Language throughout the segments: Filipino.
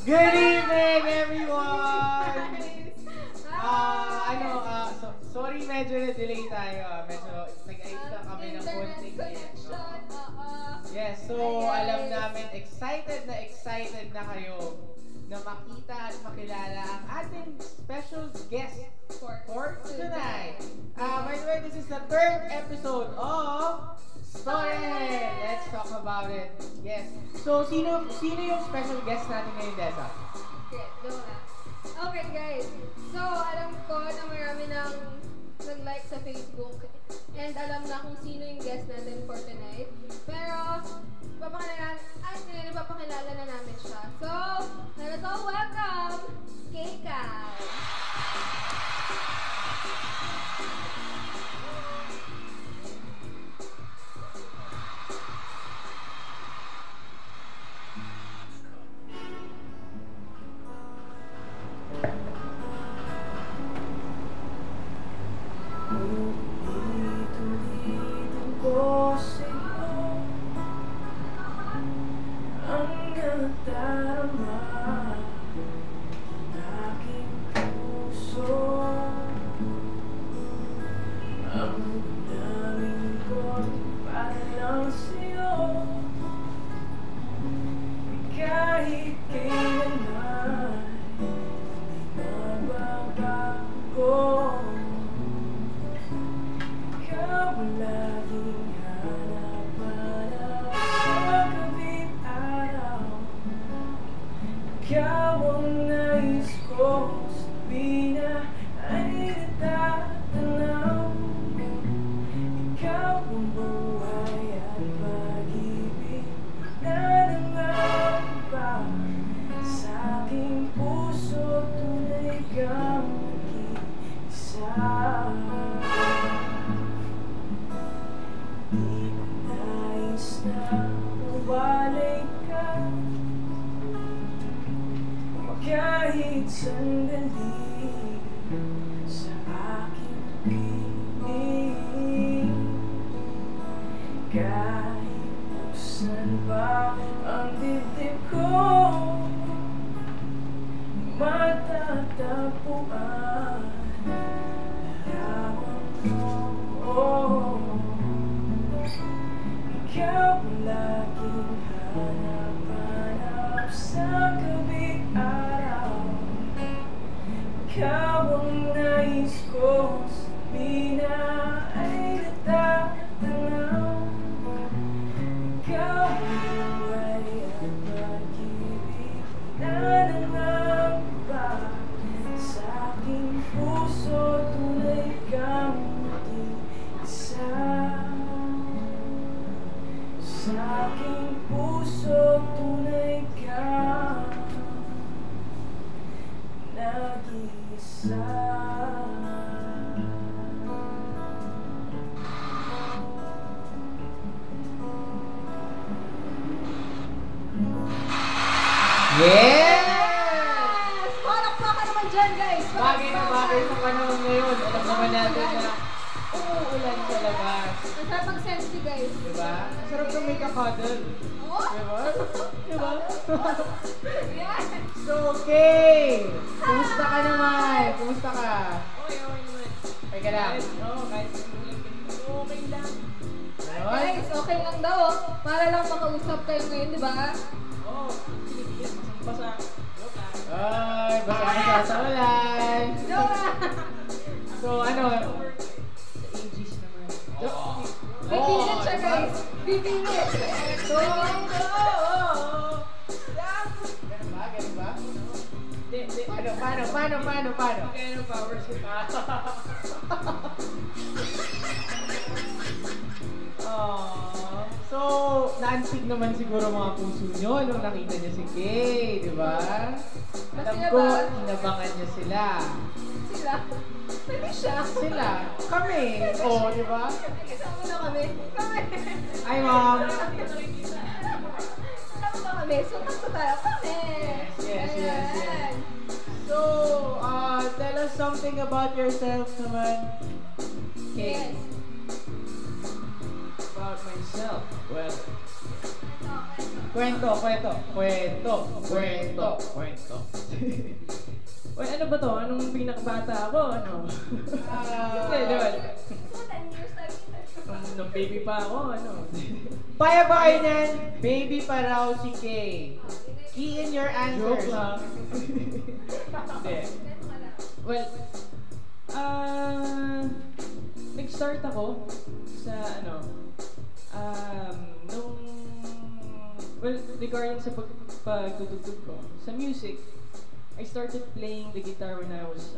Good evening, everyone! Sorry, medyo na-delay tayo. Medyo nag-ayos lang kami ng konting Yes, so alam namin, excited na kayo na makita at makilala ang ating special guest for tonight. By the way, this is the third episode of Story! Let's talk about it. Yes. So, sino yung special guest natin ngayon, Dessa? Okay, guys. So, alam ko na marami nang nag-like sa Facebook and alam na kung sino yung guest natin for tonight. Pero, papakilala na namin siya. So, let us all welcome K-Cow! Yes! Palakpakan naman dyan, guys! Bagay na bagay sa panahon ngayon. Alam naman natin na umuulan sa labas. Ang sarap mag-selfie, guys. Diba? Ang sarap kang may kakadal. Oh? Diba? Diba? Yes! So, okay! Kumusta ka naman? Kumusta ka? Okay naman. Okay ka lang? Oo, kahit umulan ka okay lang. Guys, okay lang daw. Para lang makausap kayo ngayon, di ba? Oo, sige, basa. Ay, basa-basa sa ulan. So, ano? Sa English naman. Bibilit siya, guys. Bibilit. Ganun ba? Ganun ba? Hindi. Paano? Okay, ano powers ko pa? So, naansig naman siguro mga puso nyo nung nakita niyo si Kay, di ba? Alam ko, inabangan niyo sila. Sila? Pwede siya. Sila? Kami. Oo, di ba? Kasama na kami. Ay, ma'am. Kasama na kami. Sumat pa tayo. Kami. Yes. Ayan. So, tell us something about yourself naman. Kay. Yes. About myself. Well, Kwento. Uy, ano ba to? Anong pinakabata ako? Ano? Hindi, di ba? 10 years tayo. Nung baby pa ako, ano? Paya ba kayo niyan? Baby pa raw si Kay. Key in your answers. Joke lang. Hindi. Well, nag-start ako sa regarding sa pagtutugtog ko, sa music, I started playing the guitar when I was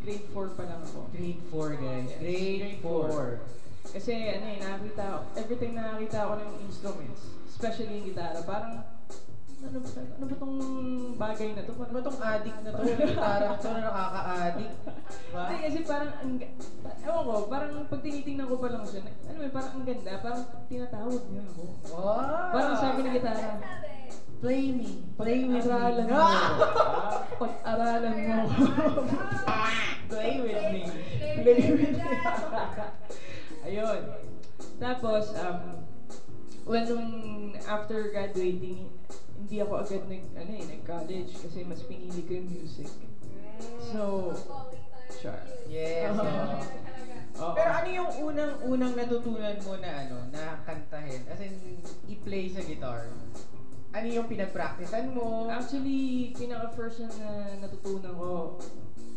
grade 4 pa lang ako. Grade 4, guys. Grade 4. Kasi every time nakakita ako ng instruments, especially yung gitara, parang ano ba tong bagay na to? Ano ba tong addict na to? Gitara to na nakaka-addict. Diba? Hindi, kasi parang, ewan ko, parang pag tinitingnan ko pa lang siya, parang ang ganda, parang tinatawag niya ako. Wow! Parang sabi ng gitara, Play me. Play with pag-aralan me. mo. Pag-aralan mo. Play with me. Play with me. Ayun. Tapos, nung after graduating, hindi ako agad nag-college kasi mas pinili ko yung music. So, sure. Yes. Oo. Pero ano yung unang natutunan mo na kantahin? As in, i-play sa guitar? Ano yung pinag-practicean mo? Actually, pinaka-first na natutunan ko,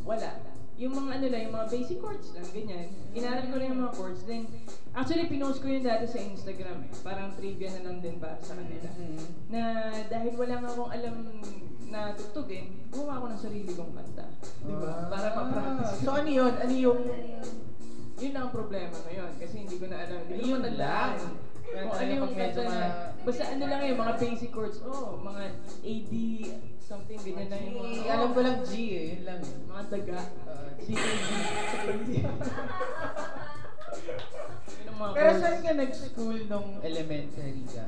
wala. Yung mga yung mga basic chords lang, ganyan. Inaral ko na yung mga chords. Then, actually, pinost ko yun dati sa Instagram eh. Parang trivia na lang din para sa kanila. Na dahil wala nga akong alam na tugtugin, gumawa ako ng sarili kong kanta. Diba? Para ma-practice. So ano yun? Ano yung... Yun lang ang problema ngayon kasi hindi ko na alam. Hindi ko Yun matandaan. lang. Kung ano yung kanta na... Basta ano lang yung mga basic chords. Mga AD, something, ganyan lang yung mga... Alam ko lang G eh. Yun lang eh. Mga daga. C, A, D. Yun ang mga Pero chords. saan ka nag-school nung elementary ka?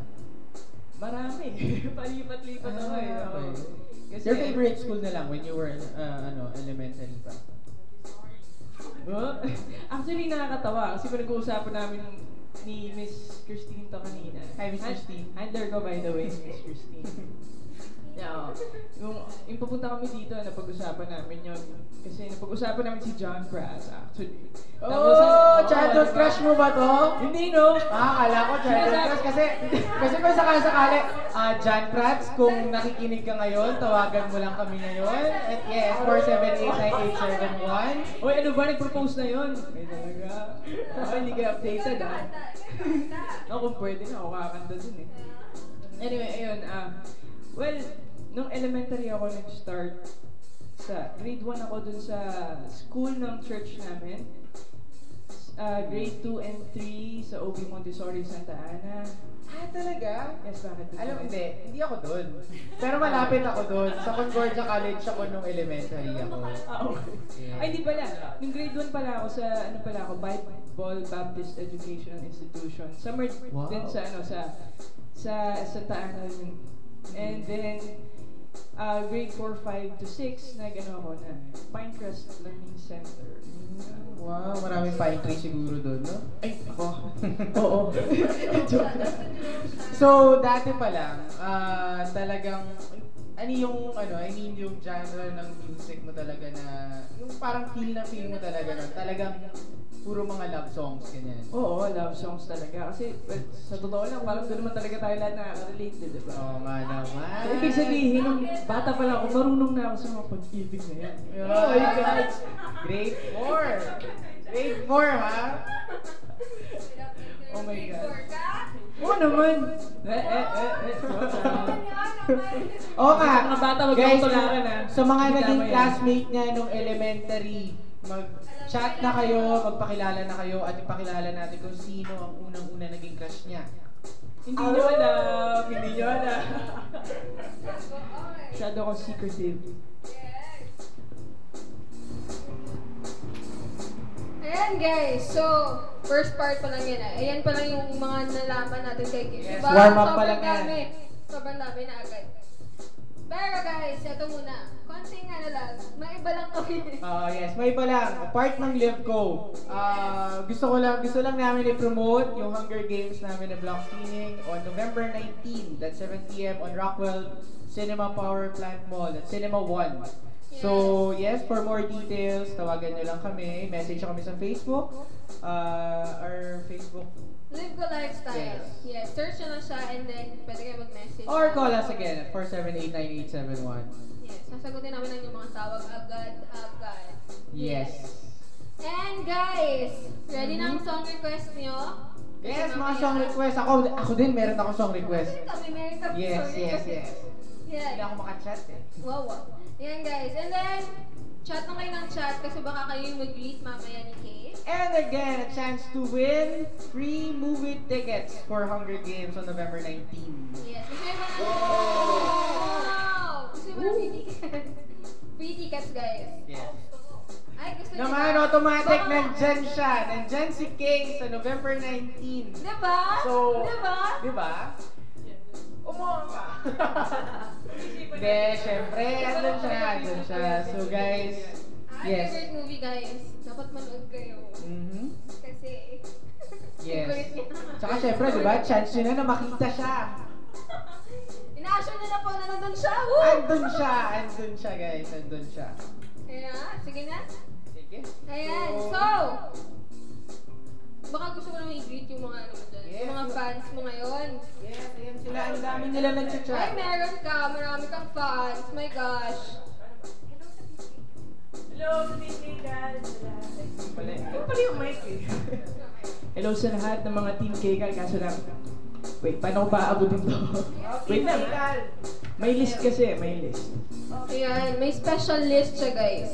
Marami. Palipat-lipat ako eh. Okay. Kasi, Your favorite school na lang when you were elementary pa? Actually, nakakatawa. Kasi pinag-uusapan namin ni Miss Christine to kanina. Hi, Miss Christine. Handler ko, by the way, Miss Christine. Yeah, yung papunta kami dito, napag-usapan namin yun. Kasi napag-usapan namin si John Brass, actually. Childhood crush mo ba to? Hindi, no? Akala ko childhood crush kasi kung sakali, John Prats, kung nakikinig ka ngayon, tawagan mo lang kami ngayon. At yes, 478-9871. Uy, ano ba? Nag-propose na yun? Ay, talaga. Hindi ka updated, ha? Kung pwede na, ako kakanta dun eh. Anyway, ayun, well, nung elementary ako nag-start sa grade 1 ako dun sa school ng church namin. Grade 2 and 3 sa OB Montessori Santa Ana. Talaga? Yes, bakit? Alam, hindi ako doon. Pero malapit ako doon. Sa Concordia College ako nung elementary ako. Okay. Yeah. Ay, hindi pala. Nung grade 1 pala ako sa, Bible Baptist Educational Institution. Summer Wow. din sa, sa Santa Ana yun. And then, grade 4, 5 to 6, ako na Pinecrest Learning Center. Wow, maraming pine tree siguro doon, no? Ay, ako. Oo. So, dati pa lang, talagang, yung genre ng music mo talaga na, yung parang feel mo talaga na, talagang puro mga love songs, ganyan. Oo, love songs talaga. Kasi, sa totoo lang, parang doon naman talaga tayo lahat nakaka-relate, di ba? Oo nga naman. So, ibig sabihin, nung bata pa lang ako, marunong na ako sa mga pag-ibig na yan. Oh my God! Grade 4! Grade 4, ha? Oh my God. Oo naman! Oo nga! Mga bata, wag Guys, kang tularan, ha? sa mga Hindi naging tama yan. classmate niya nung elementary, mag-chat na kayo, magpakilala na kayo, at ipakilala natin kung sino ang unang-una naging crush niya. Hindi nyo alam! Hindi nyo alam! Masyado akong secretive. Ayan guys, so first part pa lang yan. Ayan pa lang yung mga nalaman natin kay Kim. Yes, Diba? warm up pa lang yan. Sobrang dami na agad. Pero Pero guys, ito muna. Konting ano lang, maiba lang kami. Yes, may iba lang. Part ng Live Ko. Gusto lang namin i-promote yung Hunger Games namin na Block Screening on November 19. That's 7 p.m. on Rockwell Cinema Power Plant Mall at Cinema 1. So, yes, for more details, tawagan nyo lang kami. Message nyo kami sa Facebook. Our Facebook. Live Ko Lifestyle. Yes, search nyo lang siya and then pwede kayo mag-message. Or call us again at 478-9871. Yes, sasagutin namin ang yung mga tawag agad-agad. Yes. And guys, ready na ang song request nyo? Yes, mga song request. Ako din, meron ako song request. Meron kami Yes, song yes, request. yes. Yeah. Hindi ako makachat eh. Wow. Yan guys. And then, chat na kayo ng chat kasi baka kayo yung mag-greet mamaya ni Kay. And again, a chance to win free movie tickets for Hunger Games on November 19. Yes. Gusto nyo ba ng wow! Gusto nyo ba ng free tickets? Free tickets guys. Yes. Ay, gusto nyo Naman, ba? automatic, Baka- nandyan siya. Nandyan si Kay sa November 19. Diba? So, Diba? Diba? Umuha ka. Hindi, syempre, andun siya. So guys, yes. Favorite movie guys. Dapat manood kayo. Kasi, Yes. favorite niya. Tsaka syempre, diba, chance nyo na makita siya. Ina-assure nyo na po na nandun siya. Woo! Andun siya guys, andun siya. Ayan, sige na. Sige. Ayan, so, baka gusto ko naman i-greet yung mga ano mo dyan. Yes. Yung mga fans mo ngayon. Yes, ayan sila. Ang dami nila Ay, nag-chat. meron ka. Marami kang fans. My gosh. Hello, sa Team Kekal. Pala yung mic eh. Hello sa lahat ng mga Team Kekal. Kaso lang, wait, paano ko pa aabutin to? Wait lang. May list kasi, may list. Ayan, may special list siya guys.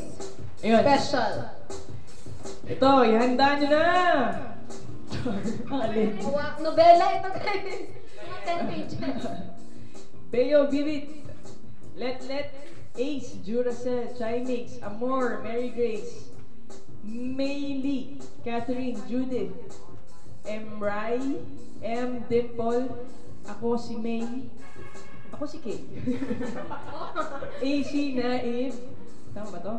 Ayun. Special. Ito, ihanda nyo na! Alin? Nobela ito guys. Mga 10 pages. Beo, Vivid, Let, Ace, Duracell, Chimix, Amor, Mary Grace, Maylee, Catherine, Judith, Rai, M. Dimple, ako si May, ako si Kay. AC, Naib, tama ba to?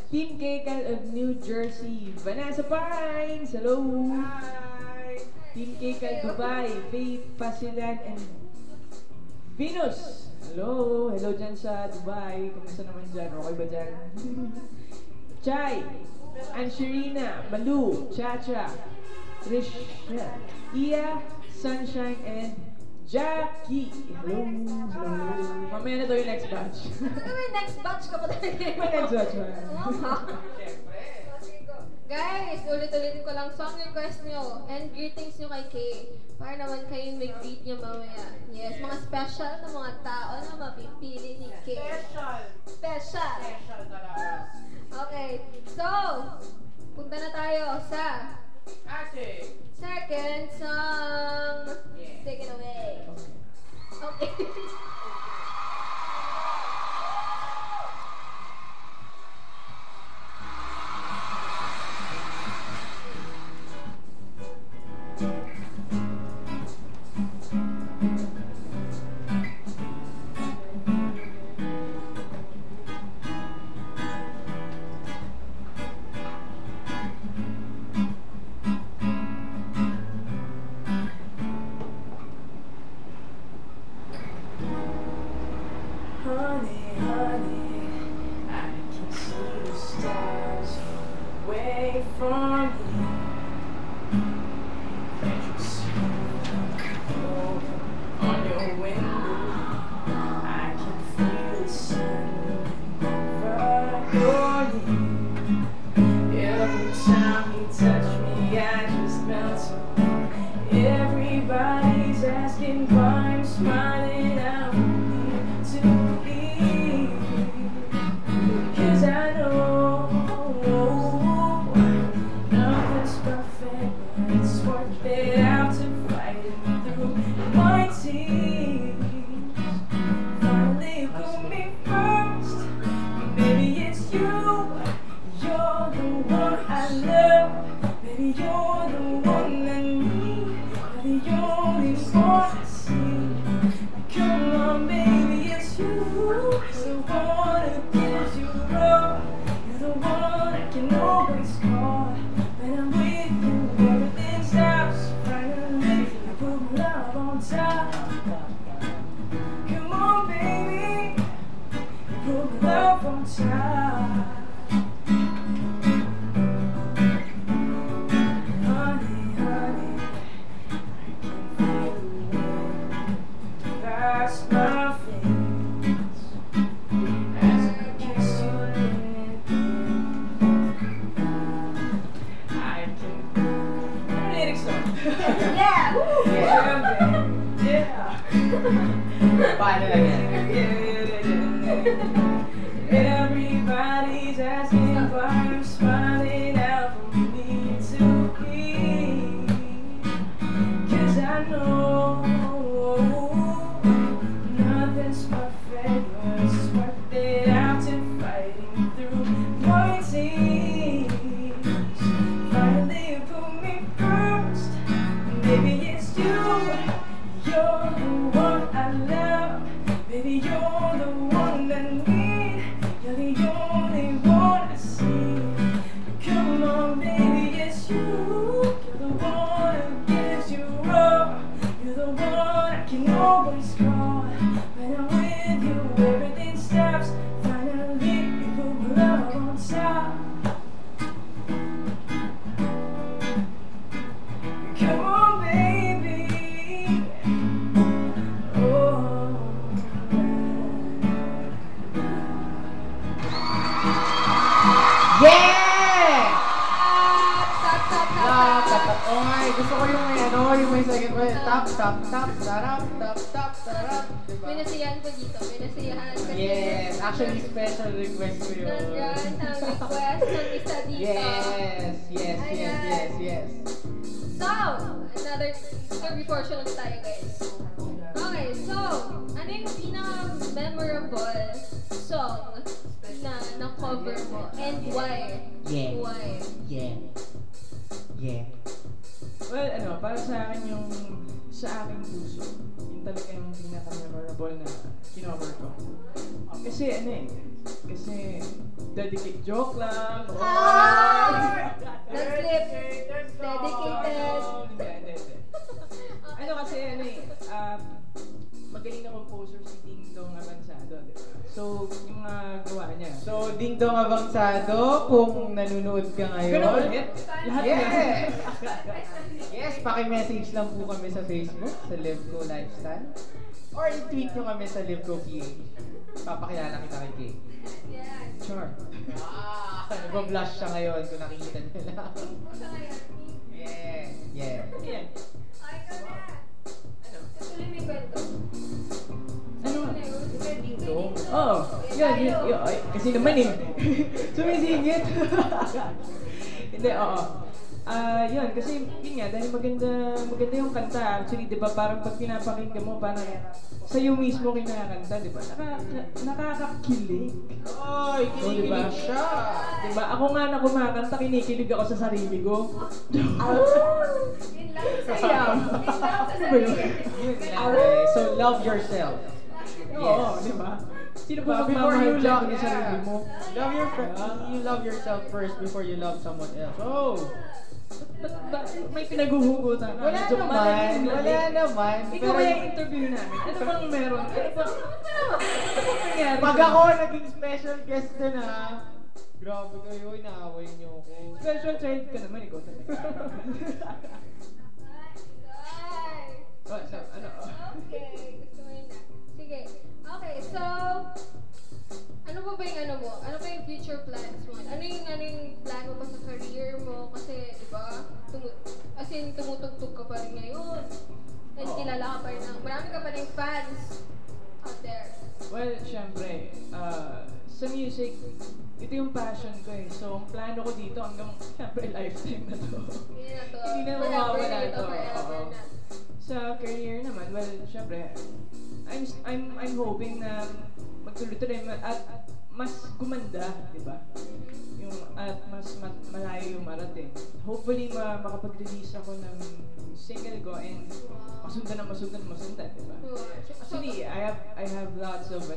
Team Kekal of New Jersey, Vanessa Pines, hello! Hi! Team Kekal Dubai, Faith Pasilan, and Venus! Hello! Hello dyan sa Dubai. Kamusta naman dyan? Okay ba dyan? Chai! Anshirina, Malu, Chacha, Risha, Iya, Sunshine, and Jackie! Hello! Hello! Mamaya na to yung next batch. Ano may next batch ka pa talaga? May next batch ba? Guys, ulit-ulitin ko lang song request nyo and greetings nyo kay Kay. Para naman kayo mag-greet niya mamaya. Yes, mga special na mga tao na mapipili ni Kay. Special! talaga. Okay, so, punta na tayo sa second song. Yeah. Take it away. Okay. Honey, honey, I can see the stars away from me. Can't you see on your window? I can feel the sun over your head. Every time you touch me, I just melt. Everybody's asking why I'm smiling out. Cause I know nothing's perfect, but it's worth it out to fight it through my tears. Finally put me first, maybe it's you. You're the one I love, baby you're the one I need, you're the only one I see. Come on baby, it's you. love on top. Honey, honey, I can feel the wind past my face as I kiss your lips. I can. Ano lyrics to? Yeah! Paano lang yan? Everybody's asking why I'm smiling out for me to be. 'Cause I know nothing's perfect. Let's work it out and fighting through pointies. Finally you put me first. Maybe it's you. You're the one I love. Baby, you're the one I need. You're the only one I see. Come on, baby, it's you. You're the one who gives you up. You're the one I can always call. When I'm with you, everything stops. Finally, you put my love on top. Come on, baby. Oh. Yeah! Tap, tap, tap, Tap, tap. tap, tap. Oh my, gusto ko yung may ano, yung may second one. Tap, tap, tap, tarap, tap, tap, tarap. Diba? May nasiyahan ko dito. May nasiyahan kasi Yes, actually special request ko yun. nandyan ang request ng isa dito. Yes, yes, yes, yes, yes. So, another story portion ulit tayo, guys. Okay, so, ano yung pinaka-memorable song na na-cover mo? And why? Yeah. Why? Yeah. Yeah. Well, ano, para sa akin yung sa aking puso, yung talaga yung pinaka-memorable na kinover ko. Kasi ano eh, kasi dedicate joke lang. Ah! Nag-slip. Dedicated. Hindi. Ano kasi ano eh, magaling na composer si Ding Dong Avansado, di ba? So, yung mga gawa niya. So, Ding Dong Avansado, kung nanonood ka ngayon. Ganun ulit? Lahat Yes! Yes, paki-message lang po kami sa Facebook, sa Livco Lifestyle. Or i-tweet nyo kami sa Livco PH. Papakilala kita kay Kay. Char. Nag-blush siya ngayon kung nakikita nyo lang. Yeah. Yeah. Ano yan? Ano? Oo. Yun. Ay, kasi naman eh. Sumisingit. Hindi, oo. Yun, kasi yun nga, dahil maganda yung kanta. Actually, di ba, parang pag pinapakinggan mo, parang sa'yo mismo kinakanta, di ba? Nakakakilig. Oy, kinikilig diba? siya. Di ba? Ako nga na kumakanta, kinikilig ako sa sarili ko. Sayang. Ano ba yun? Yun lang eh. So, love yourself. Oo, di ba? Sino ba Before you magmamahal dyan love kundi sarili mo? you love yourself first before you love someone else. Oh! Ba't may pinaguhugutan ka? Wala naman. Wala naman. Ikaw kaya yung interview namin. Ano bang meron? Ano bang nangyari? Pag ako naging special guest din ha. Grabe kayo, inaaway niyo ako. Special child ka naman, ikaw talaga. Oh, so, ano? Okay, gusto mo yun na. Sige. Okay, so, ano ba yung ano mo? Ano ba yung future plans mo? Ano yung plan mo pa sa career mo? Kasi, di ba, tumutugtog ka pa rin ngayon. And kilala ka pa rin marami ka pa rin fans out there. Well, syempre, sa music, ito yung passion ko eh. So, ang plano ko dito hanggang, syempre, lifetime na to. Hindi na to. Hindi na Forever mawawala na ito, to. forever Oo. na. Sa career naman, well, syempre, I'm hoping na magtuloy-tuloy at mas gumanda, di ba? Yung at mas malayo yung marating. Hopefully makapag-release ako ng single ko and masundan, di ba? Actually, I have lots of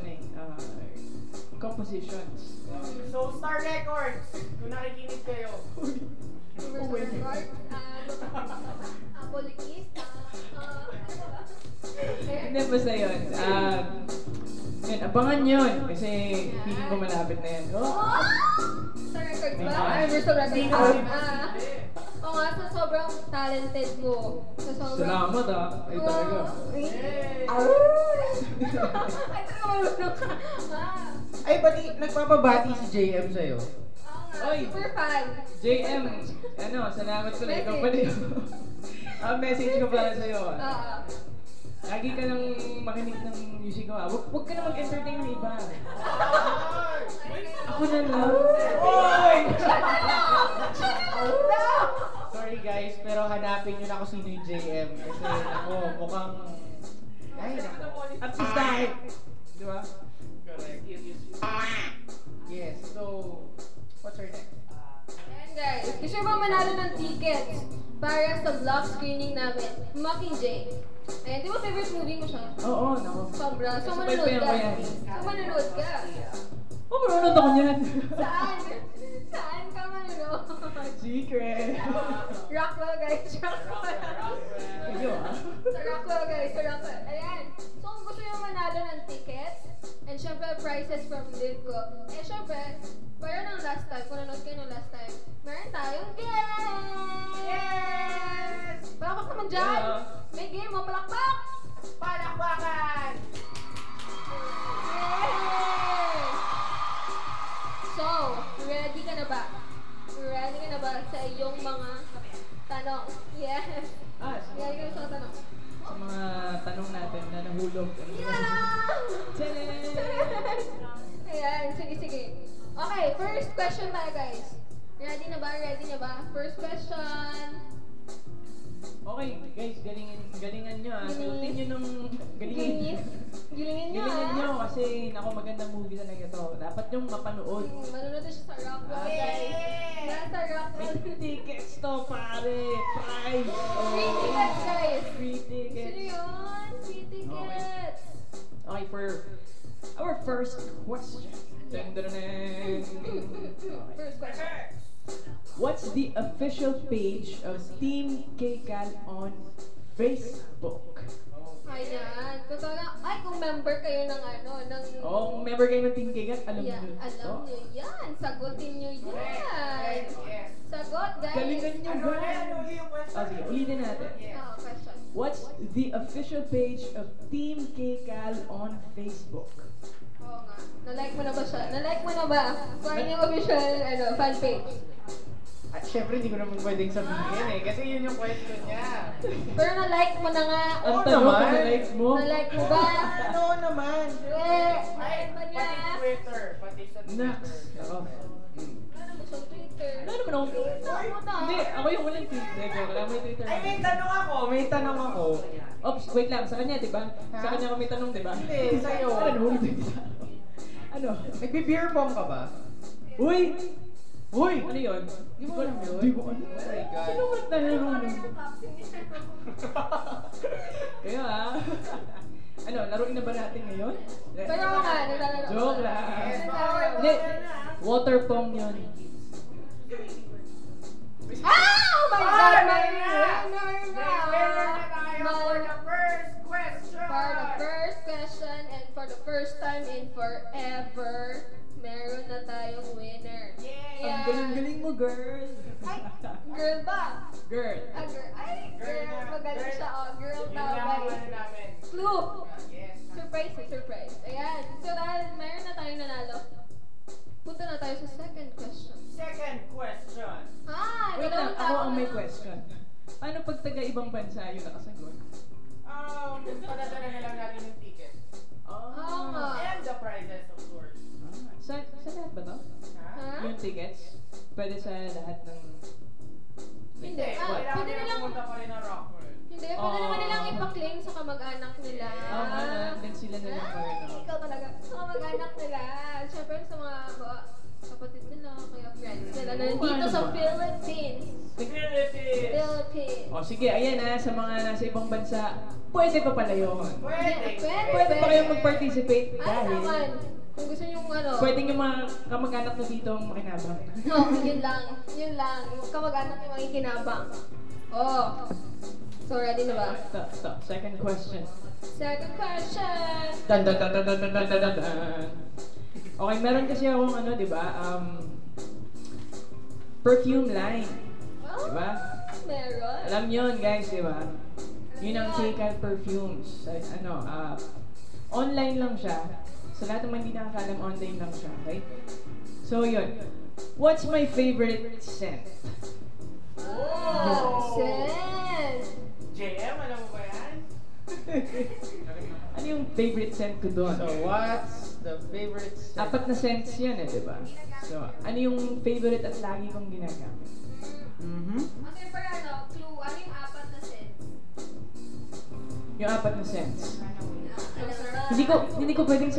compositions. So, Star Records, kung nakikinig kayo. Apolikista. Hindi, basta yun. Yun, abangan yun. Kasi feeling ko malapit na yan. Oh! Sa records ba? Ah. Ay, we're sa records. Oo nga, sa sobrang talented mo. Sa sobrang... Salamat ah. Ay talaga. Ay, talaga marunong ka. Ay, pati nagpapabati si JM sa'yo. Oo nga, Oy. super fan. JM, salamat pala. Ikaw pala yun. Message ko pala sa'yo ah. Oo. Lagi ka nang makinig ng music ko ah. Huwag ka na mag-entertain ng iba. Ako na lang. Oy! Sorry guys, pero hanapin nyo na kung sino yung JM. Kasi ako, mukhang... Ay, Artistahe. Di ba? yes, so... What's our next? Ayan guys, gusto nyo ba manalo ng tickets para sa vlog screening namin? Mockingjay. Ayan, di ba favorite movie mo siya? Oo, nako. Sobra. So Sabay manonood pa ka. yan. So manonood ka. Oh, marunod ako niyan. Saan? Saan ka manonood? Secret. Rockwell guys, Rockwell. Kayo ah. Sa Rockwell guys, sa Rockwell. Ayan. So kung gusto nyo manalo ng tickets, and syempre prizes from Livco. Eh syempre, para nung last time, kung nanood kayo nung last time, meron tayong game! Yes! Palakpak naman dyan! Yeah. May game, oh, palakpak! Palakpakan! Yay! So, ready ka na ba? Ready ka na ba sa iyong mga tanong? Yes! Ready ka na sa tanong? Sa mga tanong natin na nahulog. Yeah! Ayan, sige, sige. Okay, first question tayo guys. Ready na ba? Ready na ba? First question. Okay, guys, galingan nyo ah. Suotin nyo ng... Gilingin nyo Galingan nyo kasi naku magandang movie talaga to. Dapat yung mapanood. Manonood na siya sa Rockwell guys. Nasa Rockwell. May tickets to pare! Prize! Free tickets guys. Free Sino tickets! yun? Free tickets. Okay, for our first question. Dun-dun-dun-dun. First question. What's the official page of Team KCAL on Facebook? Ayan. Totoo lang. Ay, kung member kayo ng ano, ng... Oh, kung member kayo ng Team KCAL, alam Yeah, nyo. alam nyo yan. Sagutin nyo yan. Sagot, guys. Galingan nyo, guys! Oh, sige, ulitin natin. Oh, question. What's the official page of Team KCAL on Facebook? Oo nga. Na-like mo na ba siya? Na-like mo na ba? Kung ano yung official fan page. At syempre, hindi ko naman pwedeng sabihin eh. Kasi yun yung question niya. Pero na-like mo na nga. Ang Oo tanong naman. kung na-like mo. Na-like mo ba? Ano naman? Ay, ba niya? Pati Twitter. Pati sa Nax! Twitter. Ako. Ano mo sa Twitter? Wala naman akong Twitter. Mo na. Hindi, ako yung walang Twitter. Wala may Twitter. Ay, may tanong ako. May tanong ako. Ops, wait lang. Sa kanya, di ba? Sa Ha? kanya ako may tanong, di ba? Hindi, sa'yo. Ano, nahulog yung isa. Ano? Nagbe-beer pong ka ba? Uy! Uy! Ano yun? Di mo alam yun? Di ko alam. Oh my God. Sino ba't nalaro nun? Kaya ah. Ano, laruin na ba natin ngayon? Pero ako nga, naglalaro. Joke lang. Yes, Hindi, water pong yun. Ah! Oh my God! May winner na! For the first question! For the first question and for the first time in forever, meron na tayong winner. Ang galing-galing mo, girl. Ay, girl ba? Girl. Ah, girl. Ay, girl. Magaling siya. Oh, girl Yun daw, lang ang guys. ano namin. Clue. Yes. Surprise eh, surprise. Ayan. So dahil meron na tayong nanalo, punta na tayo sa second question. Second question. Ah, Wait lang, dalawang ako tao ang may na. question. Paano pag taga-ibang bansa yung nakasagot? Padadala na lang natin yung ticket. Oo nga. And the prizes, of course. Sa lahat ba to? Ha? Ha? Yung tickets? Pwede sa lahat ng... Hindi. Ah, Kailangan pwede nila nilang, pumunta pa rin ng Rockwell. hindi, pwede naman nilang ipa-claim sa kamag-anak nila. Oo nga na, then sila na lang Ay, ano. ikaw talaga. Sa kamag-anak nila. Siyempre sa mga kapatid nila, kaya friends nila na nandito sa Philippines. Philippines! Philippines. O sige, ayan ha, sa mga nasa ibang bansa, pwede pa pala yun. Pwede! Pwede pa kayong mag-participate Ay, dahil naman. Kung gusto nyo yung ano. pwede yung mga kamag-anak na dito ang makinabang. No, yun lang. Yun lang. Yung kamag-anak yung makikinabang. Oh. So, ready na ba? Ito, second question. Second question. Dun, dun, dun, dun, dun, dun, dun, dun, dun. Okay, meron kasi akong ano, di ba? Perfume line. Oh, Di ba? meron. Alam nyo yun, guys, di ba? Yun ang K-Cal Perfumes. Online lang siya. Sa lahat ng hindi nakakalam, online lang siya, okay? So, yun. What's my favorite scent? Sen. JM, alam mo ba yan? Ano yung favorite scent ko doon? So, what's the favorite scent? Apat na scents yan eh, di ba? So, ano yung favorite at lagi kong ginagamit? Okay, for clue, ano yung apat na scents? Yung apat na scents. Alam na. Hindi ko pwedeng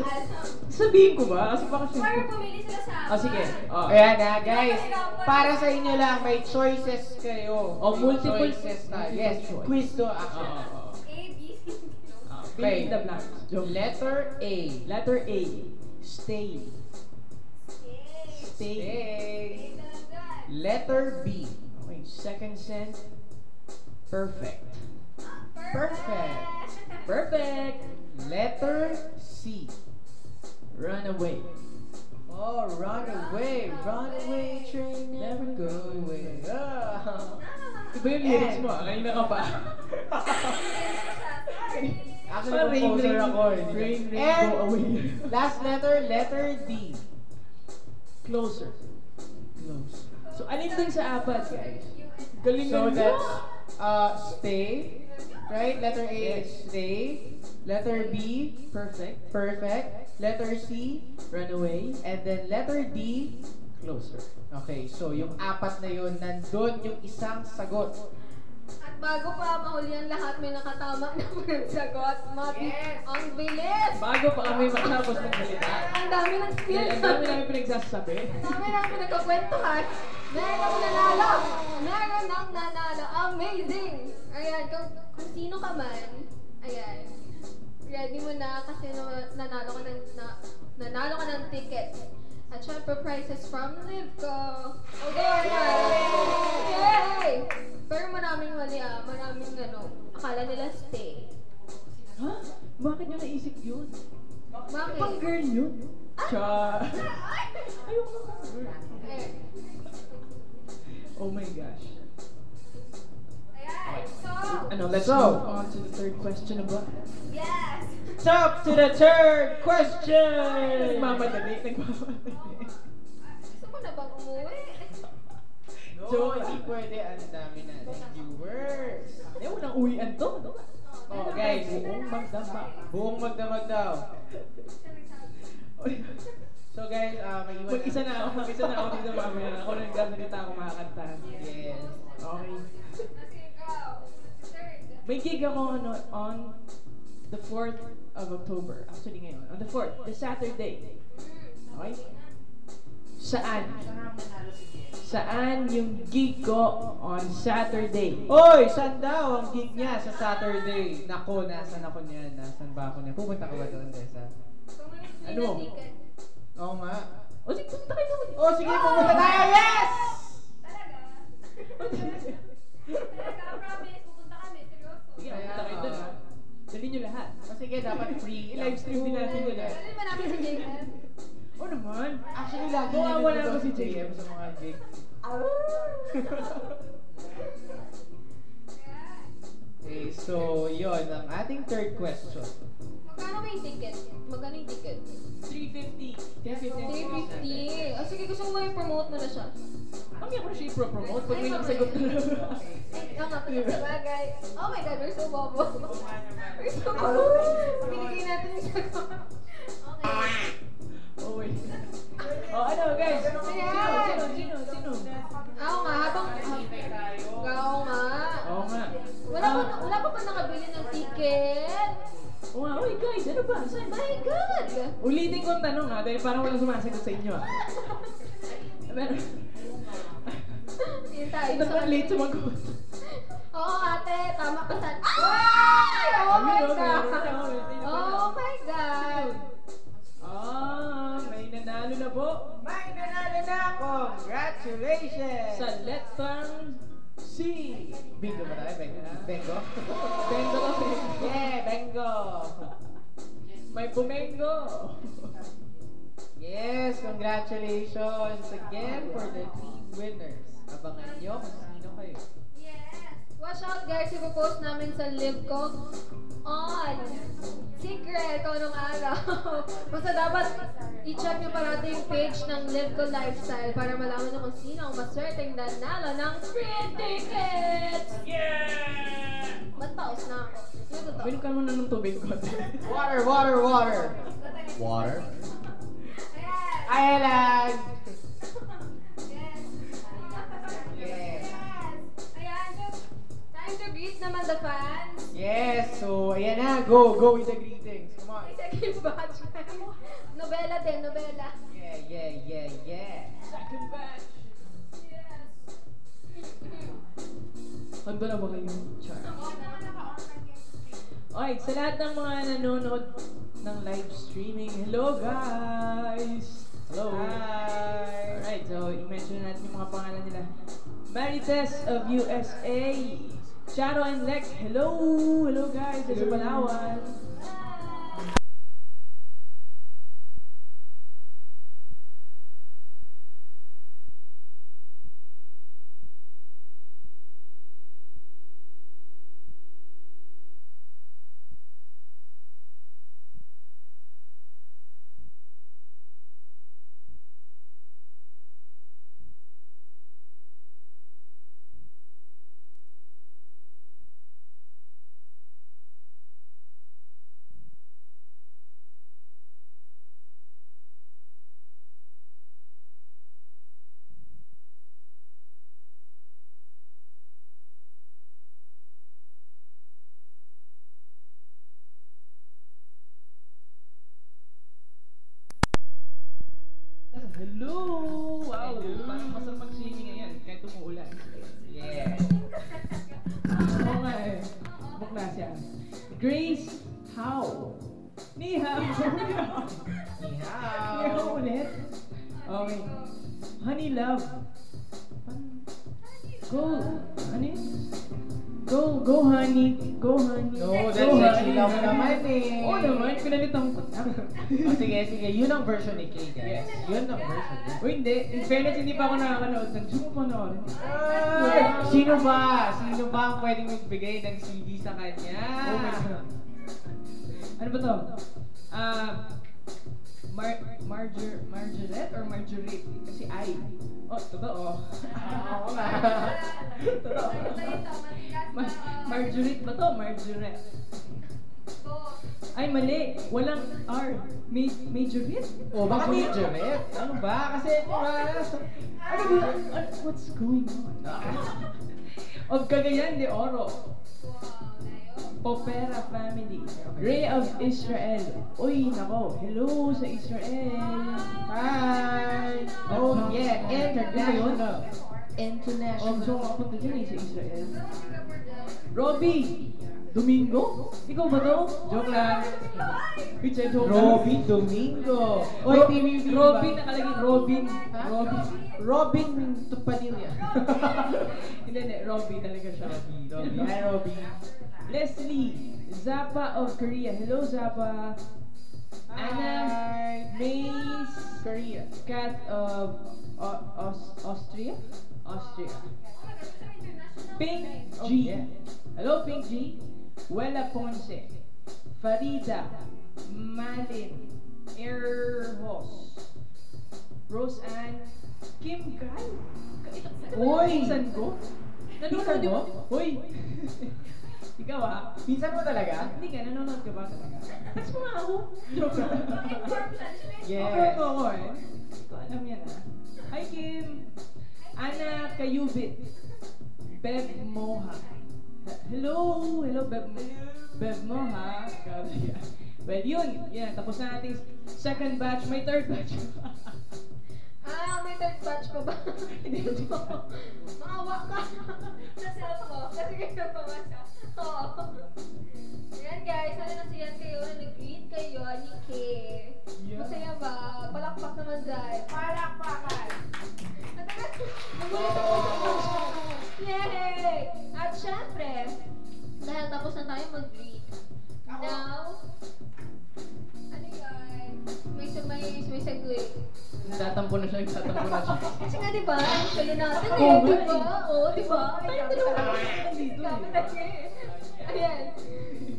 sabihin ko ba? Kasi baka Para siyempre... pumili sila sa apat. Oh, sige. Oh. Ayan na, guys. Para sa inyo lang, may choices kayo. Oh, May multiple choices na. multiple Yes, choice. quiz to Oh, action. oh, oh. A, B, C, D. Fill in the blanks. Joke. Letter A. Letter A. Stay. Stay. A. Letter B. Okay, second scent. Perfect. Perfect. Perfect. Letter C. Run away. Oh, run away. Run away, train, never go away. Ah. Iba yung lyrics mo, kanina ka pa. Actually, composer ako. Rain, And go away. last letter, letter D. Closer. Close. So, alin dun sa apat, guys? Galing So mo. that's stay, right? Letter A is stay. Letter B, Perfect. perfect. Letter C, Run away. and then letter D, Closer. okay. So yung apat na yun, nandun yung isang sagot. At bago pa mahuli ang lahat, may nakatama na mga sagot. Ang bilis! Bago pa kami matapos magsalita. Ang dami ng skills. Ang dami namin pinagsasabi. Ang dami ng pinagkakwentuhan. Meron nanalo! Meron nang nanalo! Amazing! Ayan, kung sino ka man, ayan, ready mo na kasi nanalo ka ng ticket. At syempre, prizes from Livco. Okay, yay! Pero maraming mali maraming akala nila stay. Ha? Bakit nyo naisip yun? Bakit? Pang girl yun? Cha. Ayoko na pang girl. Eh, Oh my gosh. ayan, so, Let's So, move on to the third question na ba? yes! Top to the third question! Nagmamadali. Gusto mo na bang umuwi? No, Joke. hindi pwede. Ang dami na viewers. Eh, walang uwian to. No? Oh, guys. Buong magdama. Buong magdamag daw. So guys, may iwan Mag-isa na ako dito mamaya. Ako na nagsasalita ako makakantahan. Yes. Okay. Okay, go! Third. May gig ako on the 4th of October. Actually ngayon. On the 4th. The Saturday. Okay? Saan? Saan yung gig ko on Saturday? Oy, saan daw ang gig niya sa Saturday? Nako, nasan ako niyan? Nasan ba ako niyan? Pupunta ka ba doon, Tessa? Ano? Oo nga. O, sige, punta kayo naman. Oh, sige, pupunta tayo! Yes! Talaga? Talaga, promise, pupunta kami, seryoso. Sige, punta kayo doon ha. Dali nyo lahat. Oh, sige, dapat free. I-live stream din natin yun ha. Dali ba namin si JM? Oo naman. Actually, lagi Oo, niya wala nandito ako si si JM sa mga gig. Okay, so yun ang ating third question. Magkano ba yung ticket? Magkano yung ticket? 350. 350. 350. Ah, sige, gusto mo ba i-promote mo na siya? Kami ako na siya i-promote pag may nakasagot na lang. Oo nga, pati sa bagay. Oh my God, we're so bobo. We're so bobo. Binigay natin yung sagot. Okay. Oh, wait. Oh, ano guys? Sino? Oo nga, habang... Oo nga. Oo nga. Wala pa nakabili ng ticket? Oo nga, oy guys, ano ba? Saan? My God! Ulitin ko ang tanong ha, dahil parang walang sumasagot sa inyo ha. Pero, Yun tayo. ito naman late sumagot. Oo ate, tama ka sa... Ay! Oh my Ayun, God! meron. Oh my God! May nanalo na po May nanalo na! Congratulations! sa Letang Si Bingo ba tayo? Bengo? Bengo? Bengo kami. Yeah, Bengo! May bumengo. Yes, congratulations again for the 3 winners. Abangan nyo kung sino kayo. Yes! Watch out guys, ipopost namin sa live ko on secret kung anong araw. Basta dapat i-check nyo parati yung page ng Live Ko Lifestyle para malaman nyo kung sino ang maswerteng nanalo ng free tickets! Yeah! Ba't paus na ako? Sino to? Binom ka muna ng tubig ko. Water, water, water! Water? Ayan! Yes. Ayan, time to greet naman the fans. Yes, so ayan na, go with the greetings. Come on. May second batch. Nobela din, nobela. Yeah. Second batch. Yes. Handa na ba kayo? Char. Okay, sa lahat ng mga nanonood ng live streaming, hello guys! Hello! Hi! Alright, so i-mention natin yung mga pangalan nila. Marites of USA! Charo and Lek, hello! Hello guys! Sa Palawan! Hello! Wow! Hello. Parang masarap mag-swimming ngayon, kahit umuulan. Yeah. Oo nga eh. Bukla siya. Grace How? Ni hao! Ni hao Meow. ulit? Okay. Honey Love. Go! Ano yun? Go honey! Go honey! No, Go, that's sexy honey. love naman eh. Oo naman, pinalitan ko. Oh, sige. Yun ang version ni Kay, guys. Yes. Yun ang version niya. Uy, hindi. In fairness, hindi pa ako nakakanood. Nag-zoom pa na ako. Sino ba? Sino ba ang pwedeng magbigay ng CD sa kanya? Oh my God. Ano ba to? Margarette or Marguerite? Kasi I. Oh, totoo. Oo nga. Totoo. Marguerite ba to? Margarette. Ay, mali. Walang R. Majorette? Oh, baka Majorette? Ano ba? Kasi, Ano ba? What's going on? Of Cagayan de Oro. Popera family. Ray of Israel. Uy, nako. Hello sa Israel. Hi! Oh, yeah. International. Oh, gusto ko makapunta dyan sa Israel. Robbie! Domingo? Ikaw ba to? Joke lang. Picha, joke lang. Robin Domingo. Oy, PBB ba? Robin, nakalagay Robin. Ha? Robin. Robin Tupadilla. Hindi, Robin talaga siya. Robin. Hi, Robin. Leslie, Zappa of Korea. Hello, Zappa. Anna, Mace, Korea. Kat of Austria. Pink G. Oh, yeah. Hello, Pink G. Wella Ponce. Farida. Malin. Erhos. Rose Ann. Kim Kai. Uy! Pinsan ko? Pinsan mo? Uy! Ikaw ah. Pinsan mo talaga? Hindi ka, nanonood ka ba talaga? Touch mo nga ako. Joke lang. Yes. Ako ako eh. Hindi ko alam yan ah. Hi Kim. Ana Kayubit. Beb Moha. Hello! Hello Beb Moha. Grabe yan. Well yun. Yan. Tapos na nating second batch. May third batch. May third batch pa ba? Hindi ito. Maawa ka sa self ko. Kasi kayo pamasa. Oo. Ayan guys, sana nasiyan kayo na nag-greet kayo ni Kay. Yeah. Masaya ba? Palakpak naman dyan. Palakpakan! Nagulit ako sa Yay! At syempre, dahil tapos na tayo mag-greet. Now, ano yun? May segue. Nagtatampo na siya. Kasi nga diba, solo natin eh, Oo, diba? eh. Oo, diba? Tayo dalawa. Dito eh. Ayan.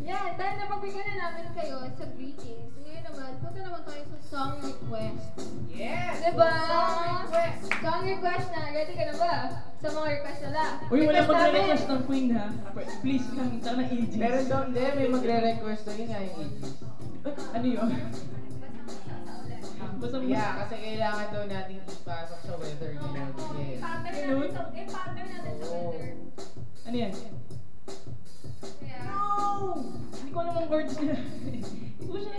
Yan, dahil napagbigyan na namin kayo sa greetings, ngayon naman, punta naman tayo sa song request. Yes! Diba? Song request! Song request na. Ready ka na ba? Sa mga request nila. Uy, wala Request magre-request namin. ng Queen ha. Please lang, sana ages. Meron daw, hindi, may magre-request na yun nga yung ages. Ano yun? Basta mo. Yeah, kasi kailangan daw natin ipasok sa weather ngayon. Yes. I-partner natin sa Oo. weather. Ano yan? Yeah. Hindi ko alam ang words niya. Hindi ko siya.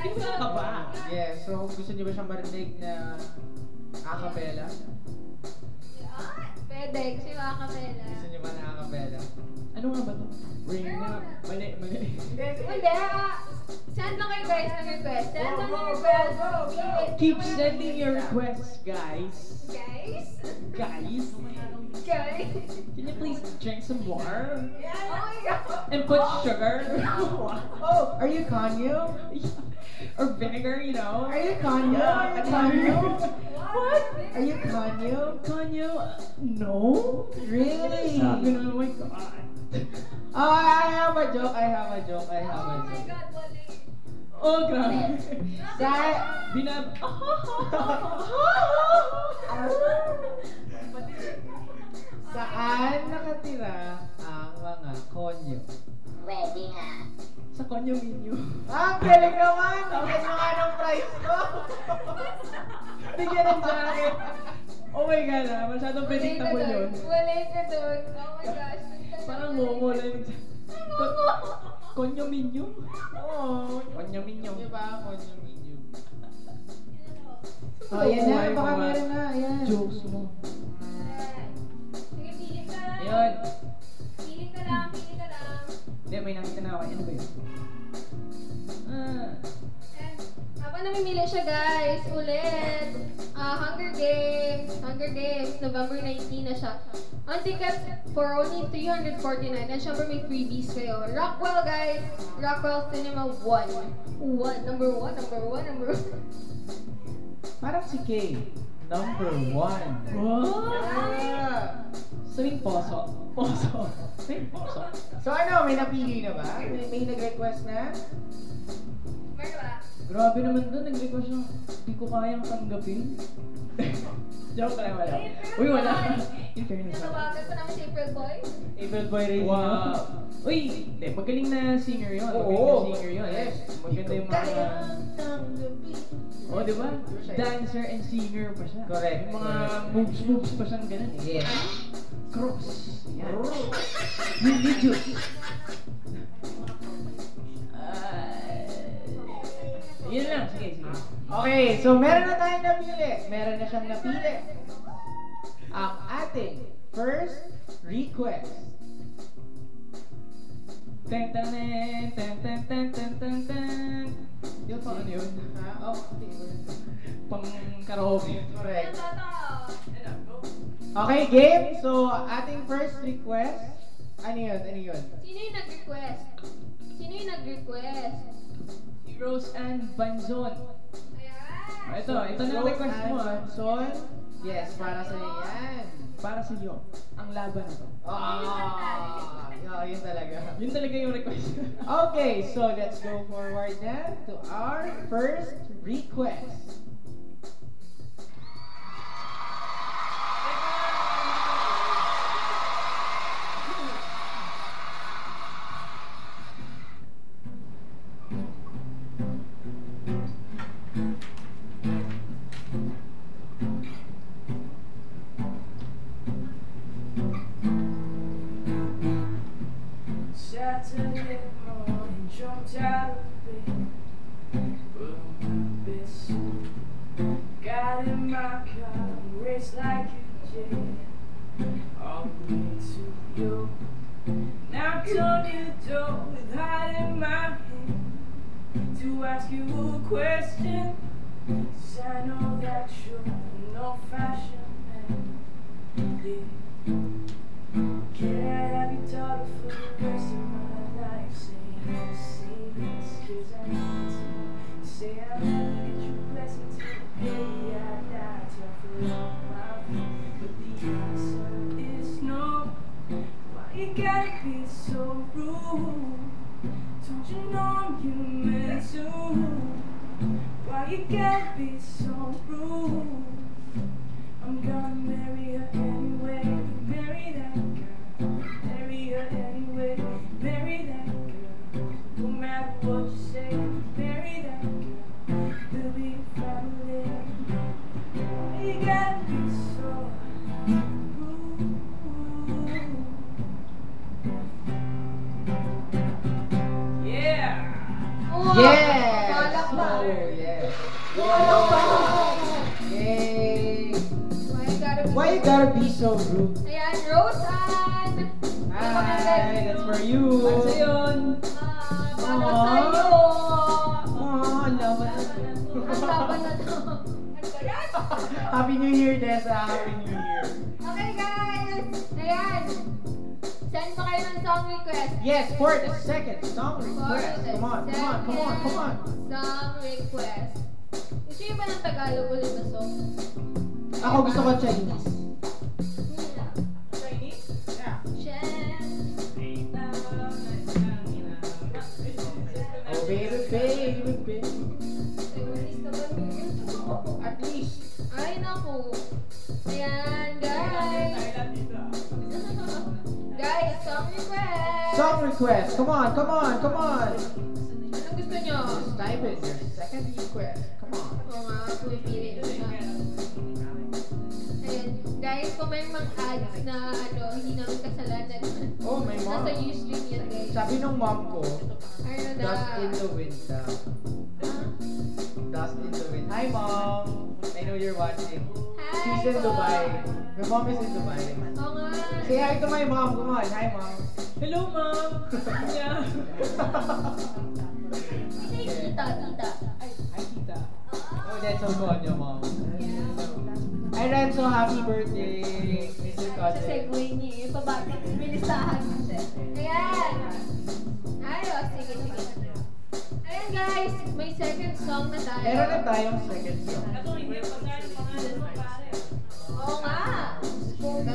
Hindi ko siya kaba. Yes, so kung gusto niyo ba siyang marinig na a cappella? Pwede, kasi yung acapella. Gusto niyo ba na a cappella? Ano nga ba to? Ring na. Mali. Hindi, send lang kayo guys ng request. Send lang yung request. Keep sending your requests, guys. Guys? Guys. Guys? Can you please drink some water? Oh my God! And put sugar? Oh, are you Kanye? Or vinegar, you know? Are you Kanye? Are you Kanye? What? Are you Kanye? Kanye? No? Really? Sabi na, oh my God. Oh, I have a joke. Oh my God, wali. Oh, grabe. Dahil, Binab... saan nakatira ang mga konyo? Ready na. Sa condominium. Ang galing naman! Bigyan mo nga ng price ko! Bigyan ng jacket. Oh my God, masyadong predictable yun. Wali ka dun. Oh my gosh. Parang momo lang. Condominium? Oo. Condominium. Di ba? Condominium. Oh, Oh, yan na. may Baka mga meron na. Ayan. Jokes mo. Sige, piling ka lang. Ayun. Piling ka lang. Hindi, may nakita na ako. Ano ba yun? And habang namimili siya guys, ulit. Hunger Games, November 19 na siya. On tickets for only 349. And syempre may freebies kayo. Rockwell guys, Rockwell Cinema 1. Number 1. Parang si Kay. Number 1. Wow! Ah. Sabing poso. Poso. Sabing poso. So ano, may napili na ba? May nag-request na? Meron ba? Grabe naman doon, nag-request siya. Hindi ko kayang tanggapin. Joke lang, wala. Uy, wala. In fairness. Natawagan pa namin si April Boy. April Boy Radio. Wow. Uy, hindi, magaling na singer yun. Oo. Magaling na singer yun. Yes. Maganda yung mga... Oh, di ba? Siya. Dancer and singer pa siya. Correct. Yung mga Correct. moves pa siyang ganun. eh. Yes. Cross. Yan. Religious. Yun lang. Sige. Okay, so meron na tayong napili. Meron na siyang napili. Ang ating first request. Ten ten ten ten ten ten ten ten. Yun pa ano yun? Oh, okay. Pang karaoke. Correct. Okay, game. So, ating first request. Ano yun? Sino yung nag-request? Si Rose Ann Banzon. Ayan. Ito na request mo ah. Son. Yes, para sa yan. Para sa iyo. Ang laban na to. Yun talaga. Yun talaga yung request. Okay, so let's go forward na to our first request. Saturday morning, jumped out of bed, put on my best suit, got in my car and raced like a jet, all the way to you. Knocked on your door with heart in my hand to ask you a question, 'cause I know that you're no fashion man. Yeah. You can't be so rude. I'm gonna marry her anyway. Marry that girl. Marry her anyway. Marry that girl. No matter what you say, marry that girl. We'll be family. You can't be so rude. Yeah. Yes! Palakpak. Oh, yes. Palakpak. Yay! Why you gotta be Why you gotta be so rude? Ayan, Roseanne! Hi, that's for you. Ano yun? Para Aww. sa'yo! Oh, laban. Ang laban na to. Ano ba yan? Happy New Year, Dessa. Happy New Year. Okay guys! Ayan! Send pa kayo ng song request. Yes, for the second song request. For the Come on, come on, come on, come on. second Song request. Gusto nyo ba ng Tagalog ulit na song? Ako gusto ko Chinese. Chinese? Yeah. Oh, baby, baby, baby. Chinese ka ba? At least. Ay, naku. Ayan, guys. Guys, song request. Song request. Come on, come on, come on. Anong gusto nyo? Just type it. Your second request. Come on. Oo nga, pumipili na siya. Ayan, guys, kung may mga ads na hindi namin kasalanan, Oh, my mom. nasa Ustream yan, guys. Sabi ng mom ko, Ano na? dust in the wind daw. Dust in the wind. Hi, mom. I know you're watching. Hi, She's in Mom. Dubai. My mom is in Dubai. Oo nga. Say hi to my mom. Come on. Hi, mom. Hello, ma'am! Yeah. Sige, tita, tita. Hi, tita. Oh, that's so good, your mom. Hi, Renzo. Happy birthday. Mr. Sa Cousin. segue niya, yung pabati, bilisahan mo siya. Ayan! Ay, oh, sige, sige. Ayan guys, may second song na tayo. Meron na tayong second song. Oo nga.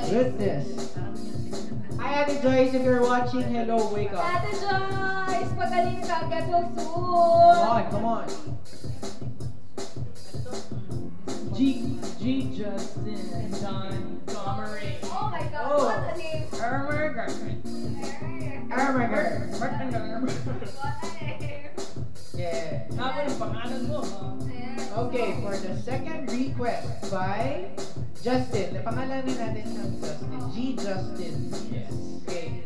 Goodness. Hi, Ate Joyce. If you're watching, hello. Wake up. Ate Joyce, pagaling ka, get well Come soon. on, come on. G. Justin, Don, Gomery. Oh my God, Oh. what a name. Ermer. Armager. What a name. Yeah. Tama yung pangalan mo, ha? Ayan. Okay, for the second request by Justin. Napangalanan natin siyang Justin. G. Justin. Yes. Okay.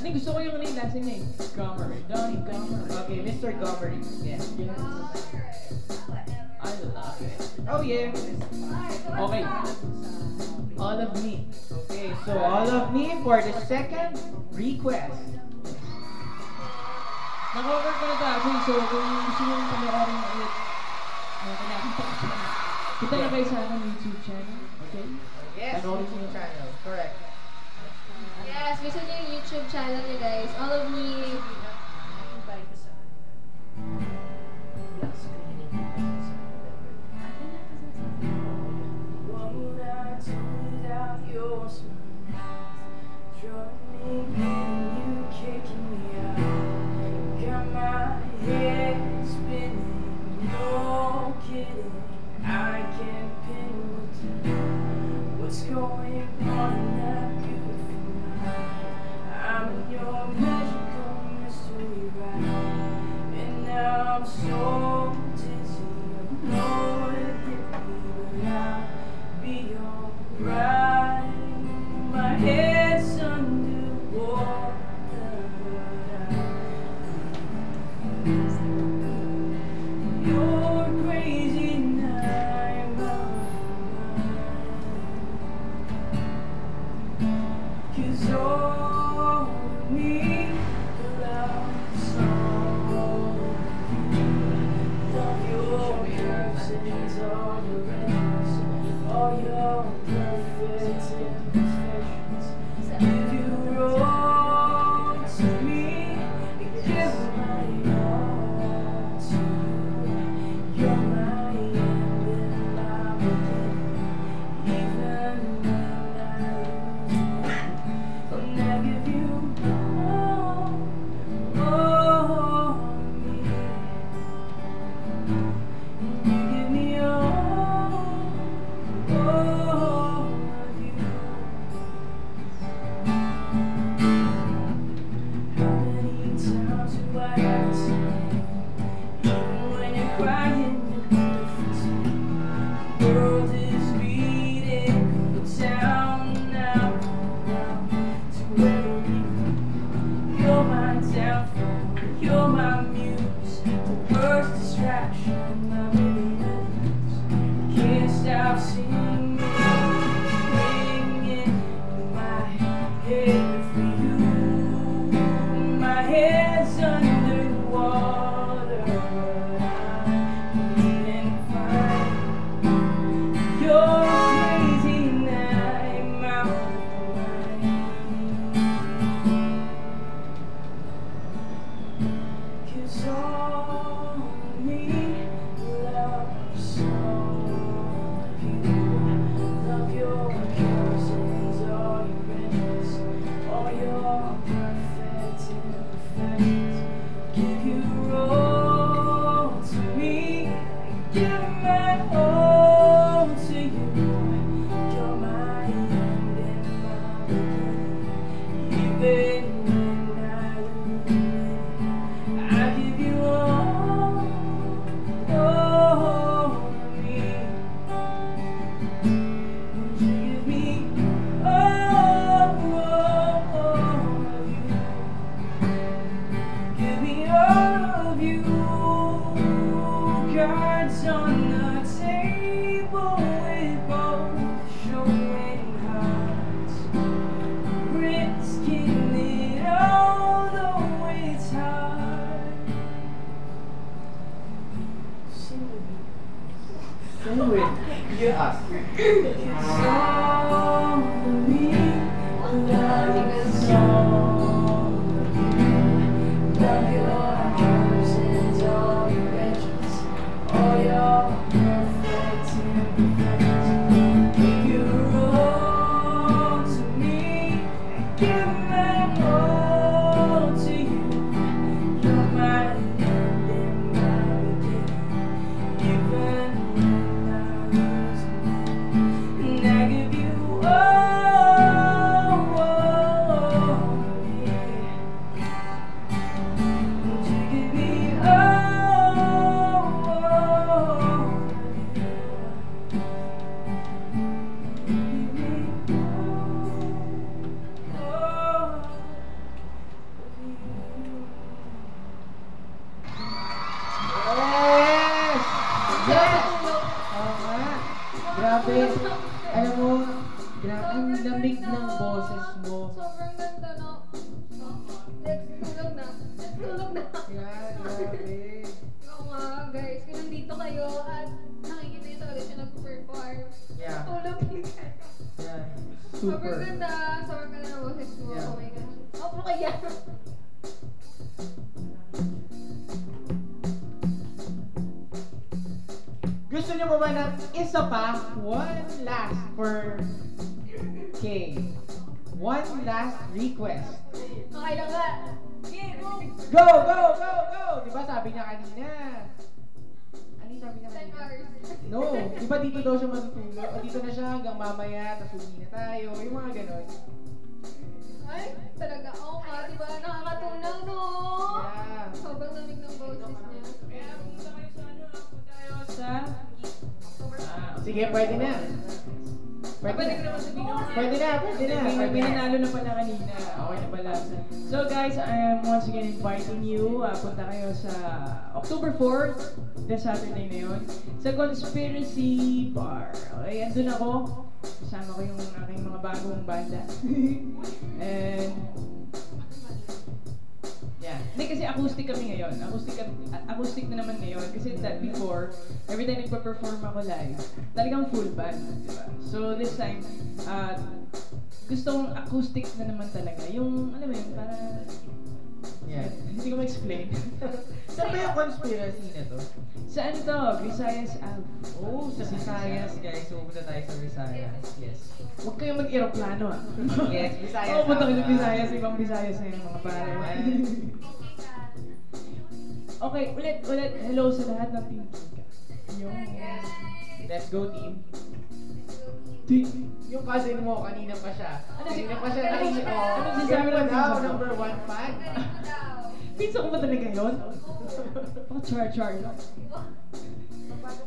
Hindi, gusto ko yung last name. Gomery. Donnie Gomery. Okay, Mr. Gomery. Yeah. Yes. I love it. Oh, yeah. Okay. All of me. Okay, so all of me for the second request. Na-cover ko na ito actually, so kung gusto nyo panoorin ulit, kinakanta ko siya. Punta na kayo sa aking YouTube channel, okay? Yes, Panoorin YouTube nyo. channel. Correct. Yes, visit niyo yung YouTube channel niya guys. All of me. What would I do without your smile? Driving me in, you kicking me out. Got my head spinning, no kidding. I can't pin what's going on in that beautiful night. I'm in your magical mystery ride, and now I'm so dizzy. I know it hit me, but I'll be alright. My head's underwater. You're crazy night, cause all of me love song. Love your curves and all your rings, all your perfect imperfections. If you wrote to me, give my all to you. You're my end and my beginning, even when I lose you. And I give you all me. And you give world is beating down now. To every you're my downfall, you're my muse, the worst distraction I've ever used. Can't stop singing, ringing in my head for you. My head's underwater, I'm feeling fine. You're crazy and I'm out of line. 'Cause all of me loves all of you. Love your curses, all your riches, all your perfect imperfections. Give you all to me, give my all to you. You're my end and my beginning. Even when I lose it, I give you all of me. Would you give me all of you? Give me all of you. Cards on the table with both showing hearts. Risking it all, though it's hard. Sing with me. Sing with us. It's all of me, love is all of you. Love your curses, all your riches, all your perfect imperfections. Give your all to me, give my all to you. You're my end and my beginning. Even when I lose it, and I give you all of me. Would you give me all of you? Give me all of you. Yes! Yes! Oo nga. Grabe. Alam mo, grabe ang lamig ng boses mo. Sobrang ganda, no? Let's tulog na. Let's tulog na. Yeah, grabe. Oo nga, guys. Kung nandito kayo at nakikita nyo talaga siya nag-perform. Yeah. Tulog din kayo. Yeah. Sobrang Super. ganda. Sobrang ganda ng boses mo. Yeah. Oh my God. Oh, kaya. Gusto niyo ba ng isa pa? One last for Kay. One last request. Okay lang ba? Go, go, go, go! Di ba sabi niya kanina? Ano yung sabi niya 10 kanina? hours. No, di ba dito daw siya matutulog? O dito na siya hanggang mamaya, tapos uwi na tayo. Yung mga ganon. Ay, talaga. Oo nga, di ba? Nakakatunaw, no? Yeah. Sobrang lamig ng boses niya. Sa... Sige, pwede na. Pwede na. Pwede na, pwede na. May nanalo na pala kanina. Okay na pala. So guys, I am once again inviting you. Punta kayo sa October 4th, the Saturday na yun, sa Conspiracy Bar. Okay, andun ako. Kasama ko yung aking mga bagong banda. And... yeah. Hindi kasi acoustic kami ngayon. Acoustic na naman ngayon. Kasi that before, every time nagpa-perform ako live, talagang full band. Diba? So this time, gusto kong acoustic na naman talaga. Yung, alam mo yun, para... Yeah. Hindi ko ma-explain. Saan ba yung conspiracy na to? Sa ano to? Visayas Alpha. Oh, sa Visayas, guys. Pupunta tayo sa Visayas. Yes. Huwag kayong mag-aeroplano ah. Yes, Visayas. Oo, punta kayo sa Visayas. Ibang Visayas na yung mga pare. Okay, ulit. Hello sa lahat ng Team Kika. Yung... Let's go, team. Team. Yung cousin mo, kanina pa siya. Kanina pa siya. Anong Anong sinasabi ng daw, pinsan mo? number 1 fan? Pinsa ko ba talaga yun? Oh, char.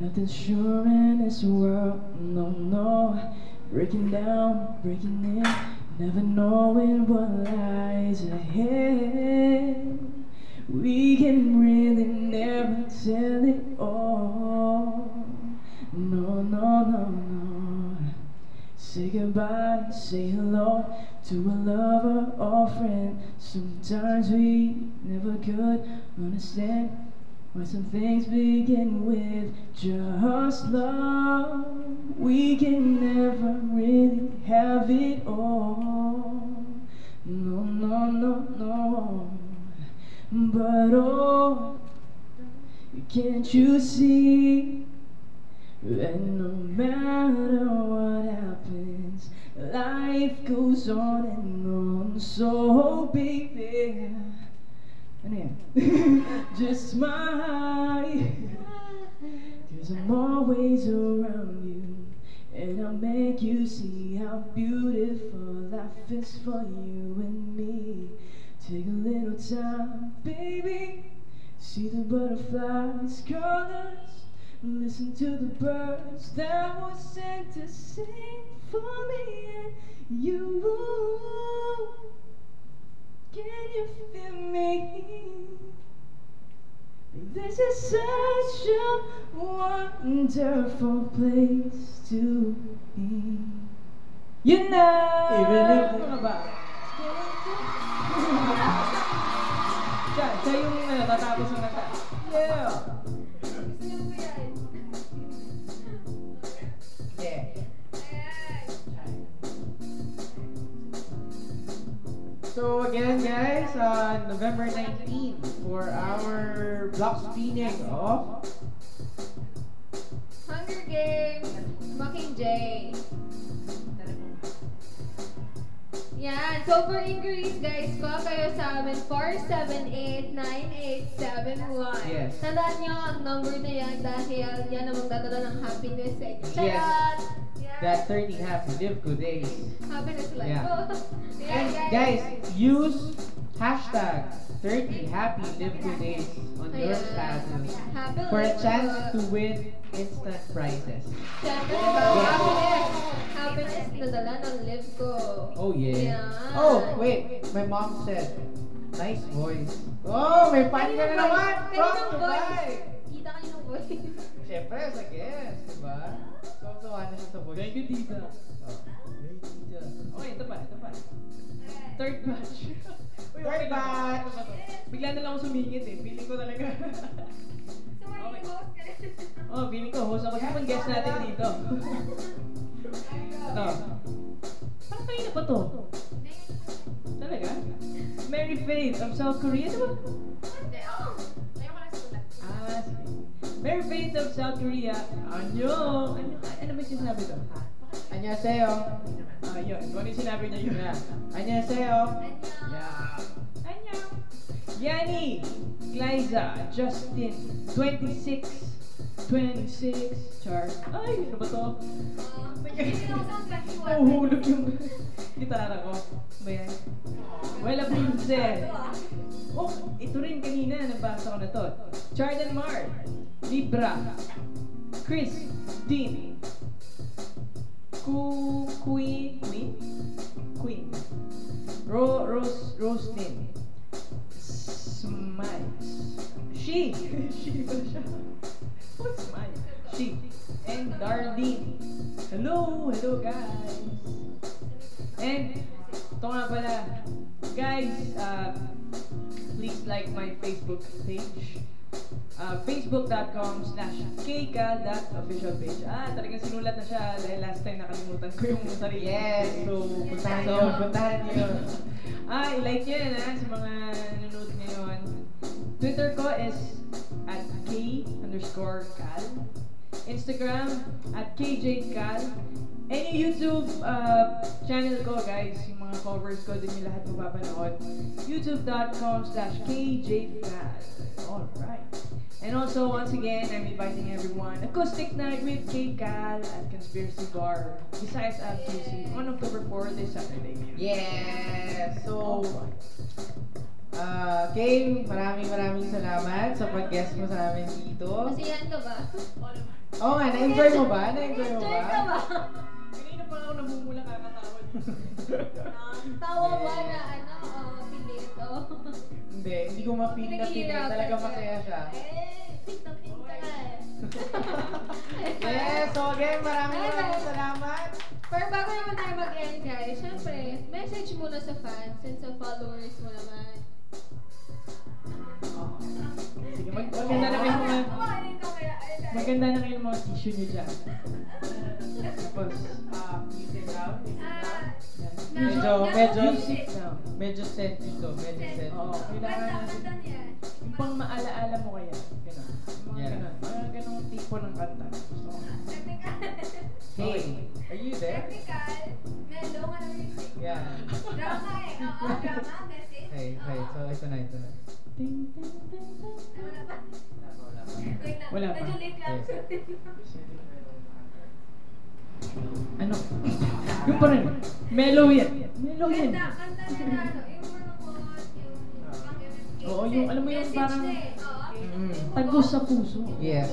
Nothing sure in this world, no, no. Breaking down, breaking in, never knowing what lies ahead. We can really never tell it all. No, no, no, no. Say goodbye, say hello to a lover or friend. Sometimes we never could understand why some things begin with just love. We can never really have it all. No, no, no, no. But oh, can't you see that no matter what happens, life goes on and on. So baby, just smile, 'cause I'm always around you, and I'll make you see how beautiful life is for you and me. Take a little time, baby, see the butterflies, colors, listen to the birds that were sent to sing for me and you. Can you feel me? This is such a wonderful place to be. You know, Even if mga ba? Siya yung tatapos ng nata. Yeah. Yeah. So again guys, on November 19th for our block screening of Hunger Games, Mockingjay. Yan. So for inquiries guys, call kayo sa amin 478-9871. Yes. Tandaan nyo ang number na yan dahil yan ang magdadala ng happiness sa inyo. Yes. Charot! that 30 happy live good days. Happiness life. Yeah. Yeah, And guys, use hashtag 30 happy live good days on your Ayan. status Happy for a live chance to good. win instant prizes. Siyempre, Yeah. happiness. Happiness na dala ng live ko. Oh yeah. Yan. Oh wait, my mom said, nice voice. Oh, may fan ka na naman from Dubai. Kita ka yung voice. Siyempre, sa guest, diba? Tuwa na siya sa voice. Thank you, tita. Oh, hey, tita. Okay, ito pa. Third batch. Uy, Third batch. Ano ba to? Bigla na lang ako sumingit eh. Feeling ko talaga. Oh, feeling ko, host ako. Sino guest natin dito? Ito. Parang kayo na ba to? Talaga? Mary Faith of South Korea, di ba? Ah, sige. Mary Faith of South Korea. Ano ba yung sinabi to? Annyeonghaseyo. Ah, yun. Kung ano yung sinabi niya yun. Yeah. Annyeonghaseyo. Yeah. Annyeong. Yani, Glyza, Justin, 26, Char. Ay, ano ba to? Nahuhulog yung gitara ko. Ba yan? Wala Princess. Oh, ito rin kanina, nabasa ko na to. Chardan Mar, Libra, Chris, Dean, Queen, Roslyn, Smiles, She ba siya? What's Smiles? She, and Darlene. Hello guys. And, ito nga pala, guys, please like my Facebook page. Facebook.com/kka.official page. Talagang sinulat na siya dahil last time nakalimutan ko yung sarili. Yes, so puntahan niyo. I-like nyo yan sa mga nanonood ngayon. Twitter ko is @k_cal. Instagram @kjcal. And yung YouTube channel ko, guys, yung mga covers ko, din yung lahat mapapanood. youtube.com/kjcal. Alright. And also, once again, I'm inviting everyone, Acoustic Night with K-Cal at Conspiracy Bar, besides FQC, on October 4, this Saturday. Yes! So, Kay, maraming salamat sa pag-guest mo sa amin dito. Masiyahan ka ba? Oo nga, na-enjoy mo ba? Na-enjoy mo Enjoy ka ba? ba? Kanina pa ako namumula kakatawad. Tawa ba na pilit? Hindi ko ma-feel na feeling. Talaga masaya siya. Pink na pink ka eh. Yes, so again, maraming salamat. Pero bago naman tayo mag-end guys, syempre, message muna sa fans and sa followers mo naman. Sige, maganda na kayo mga... Maganda na kayo ng mga tissue niyo dyan. Tapos, You sit down. Medyo Medyo set dito. Medyo set. oo, kailangan natin... Yung pang maalaala mo kaya. Ganun. Yung mga Yeah. ganun. Mga ganung tipo ng kanta. Gusto ko. Hey, are you there? Yeah. Hey, so ito na. Ting, ting, ting, ting. Wala pa. Medyo late lang. Ano? Yung pa rin. Mellow yan. Mellow yan. Kanta na yung manukot, yung Oo, yung alam mo yung parang Mm. tagos sa puso. Yes.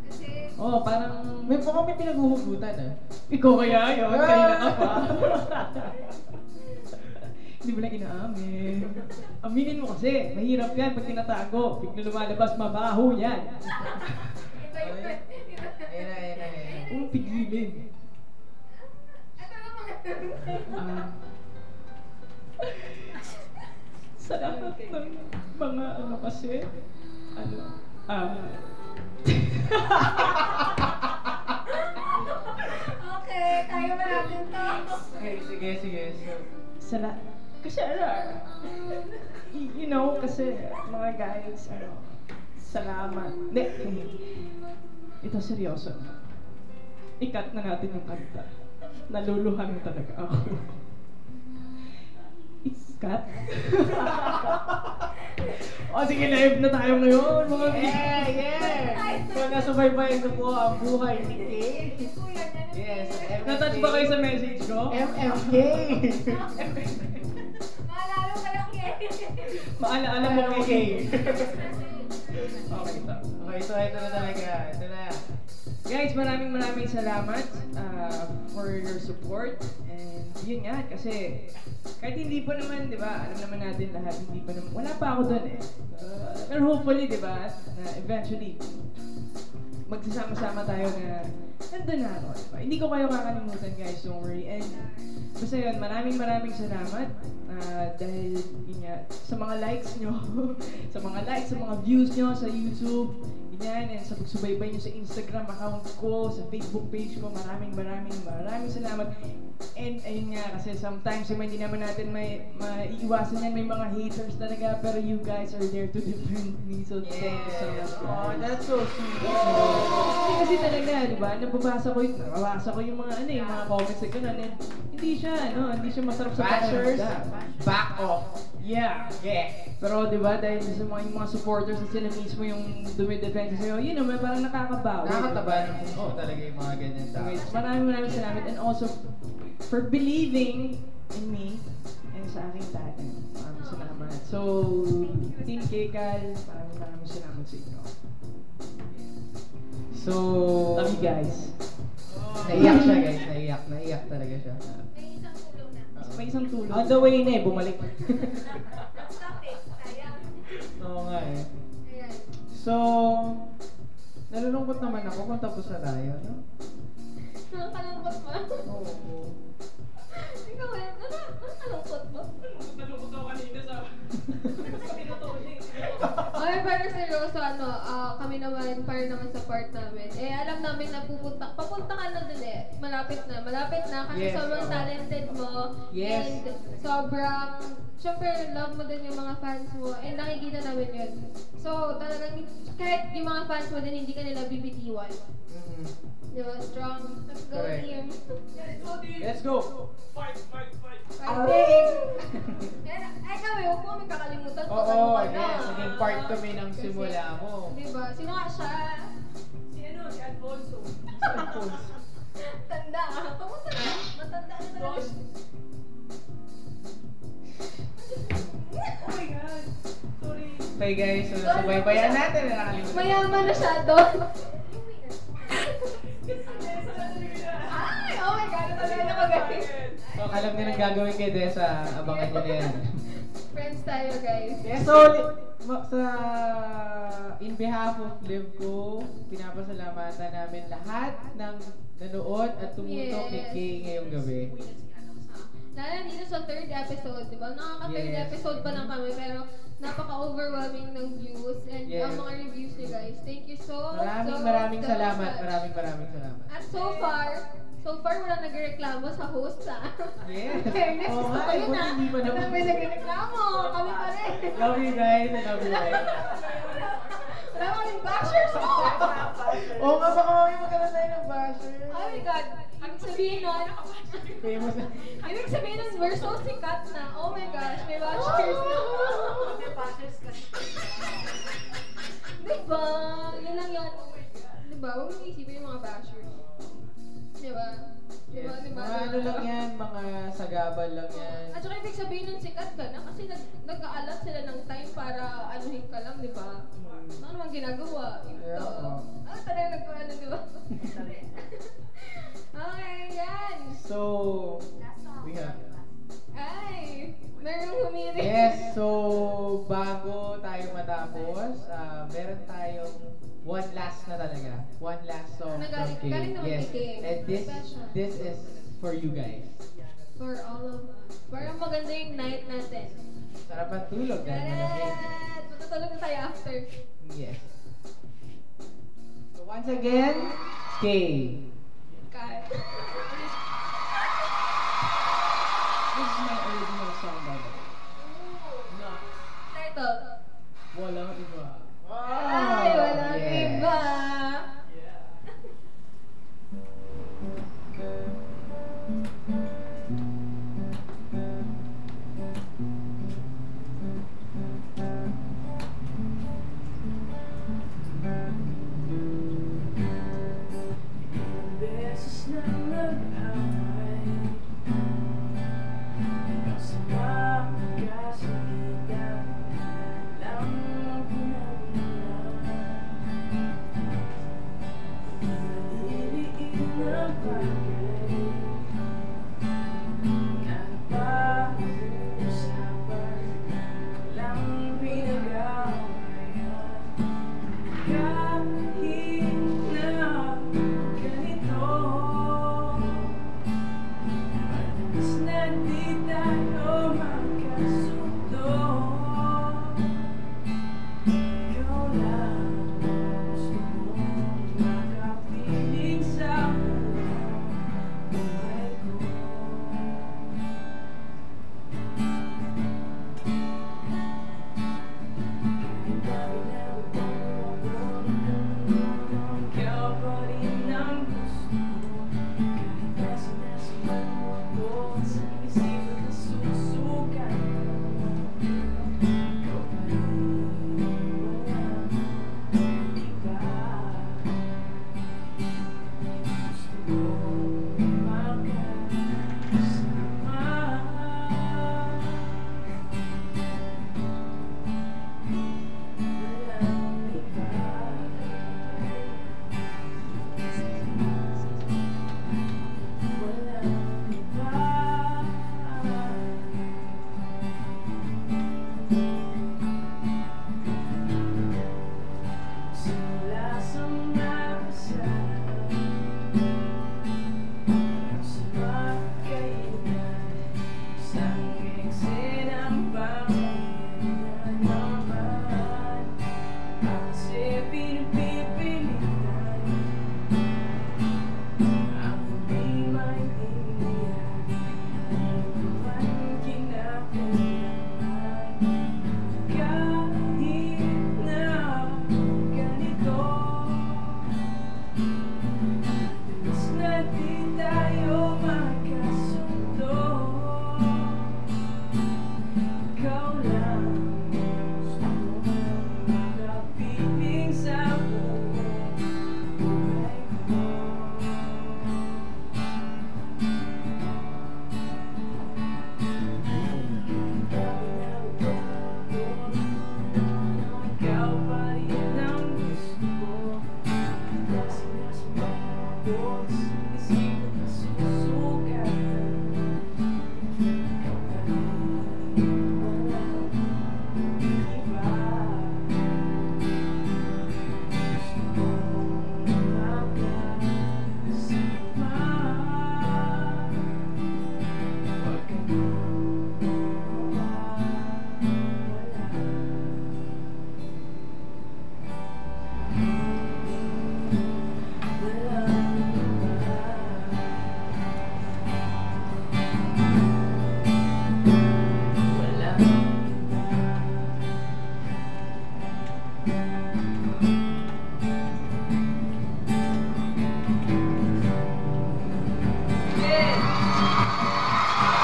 Kasi, Oo, parang... May pinaghuhugutan ah. Ikaw kaya yun? Kanina ka pa. Hindi mo lang inaamin. Aminin mo kasi, mahirap yan pag tinatago. Bigla lumalabas, mabaho yan. Ayan. Huwag pigilin. Sa lahat ng mga ano kasi, okay, tayo ba natin to? Okay, sige. So, kasi you know, kasi mga guys, salamat. Hindi, ito seryoso. Ikat na natin yung kanta. Naluluhan talaga ako. Ikat? Sige, live na tayo ngayon, mga yeah! So, nasubaybayan ko po ang buhay ni Kay. Yes, Natouch ba kayo sa message ko? MMK! Maalala ko lang yan. Maala-ala mo kay Kay. Okay, so ito na talaga. Ito na. Guys, maraming salamat for your support. And yun nga, kasi kahit hindi pa naman, di ba, alam naman natin lahat, hindi pa naman, wala pa ako doon eh. Pero hopefully, di ba, eventually, magsasama-sama tayo na nandun na ako, diba? Hindi ko kayo kakalimutan guys, don't worry. And basta yun, maraming salamat dahil yun nga, sa mga likes nyo, sa mga views nyo sa YouTube, ganyan, and sa pagsubaybay nyo sa Instagram account ko, sa Facebook page ko, maraming salamat. And ayun nga, kasi sometimes hindi naman natin maiiwasan yan, may mga haters talaga, pero you guys are there to defend me, so thank you so much. Oh, that's so sweet. Kasi talaga, di ba, nababasa ko yung mga mga comments like ganun, and hindi siya masarap sa Bashers, pakiramdam. back off. Yeah. Pero di ba, dahil sa mga supporters at sila mismo yung dumidefense sa'yo, yun naman, parang nakakabawi. Nakakataba ng puso talaga yung mga ganyan tao. Okay, maraming salamat, and also for believing in me and sa aking talent. Maraming salamat. So, Team Kekal, maraming salamat sa inyo. So, Love you guys. naiyak siya guys, naiyak talaga siya. May isang tulog. On the way na bumalik. Stop it, sayang. Oo nga eh. Ayan. So, nalulungkot naman ako kung tapos na tayo, no? Nakakalungkot ba? Oo. Ikaw eh, nakakalungkot ba? Nalungkot ako kanina sa... Okay, pero seryoso, kami naman, para naman sa part namin. Alam namin na papunta ka na dun eh. Malapit na, kasi Yes, sobrang oo. talented mo. Yes. And sobrang, syempre, love mo din yung mga fans mo. And nakikita namin yun. So, talagang, kahit yung mga fans mo din, hindi ka nila bibitiwan. Mhm. Di ba? Strong. Let's go, Correct. team. Let's go! Fighting! Ay kami, huwag mo kami kakalimutan. Oo, Pag ano ka na. yes. Naging part kami ng Kasi- simula mo. Diba? Sino nga siya? Si Alfonso. Tanda. Kamusta na? Matanda na talaga. Oh my God. Sorry. Okay guys, so subaybayan natin na nakalimutan. Mayaman na siya doon. So, alam niyo nang gagawin kay Desa, abangan niyo na yan. Friends tayo, guys. Yeah, so, in behalf of Liv ko, pinapasalamatan namin lahat ng nanood at tumutok kay Kay ngayong gabi. Lalo dito sa third episode, di ba? Nakaka-third episode pa lang kami, pero napaka-overwhelming ng views and ang mga reviews niyo, guys. Thank you so Maraming salamat. much. Maraming salamat. At so far, wala nagreklamo sa host, ha? Yes. Fairness, Oo gusto nga, ko yun, buti ha? hindi pa naman. May nagreklamo, kami pa rin. Love you guys, I love you guys. Wala kaming bashers, Oo nga, baka mamaya magkaroon tayo ng basher. Oh my God. Ibig sabihin nun, Famous na. we're so sikat na. Oh my gosh, may bashers na. Diba? Yun lang yun. Diba? Huwag mong isipin yung mga bashers. Diba? Diba? Yes. Diba? Mga ano lang yan, mga sagabal lang yan. At saka ibig sabihin nun sikat ka na kasi nag-aalat sila ng time para anuhin ka lang, diba? Ano naman ginagawa? Yeah, oo. Talaga nagkaano, diba? Okay, yan. So, we have... Ay, merong humirit. Yes, so bago tayo matapos, meron tayong one last na talaga. One last song from Kay. Galing naman Yes, kay Kay. and Special. this is for you guys. For all of us. Parang maganda yung night natin. Sarapan tulog dahil malamig. Correct! Matutulog na tayo after. Yes. So once again, Kay. Cut. This is my original song, by the way. Title. Walang iba. Ay, walang yes. iba. Beses na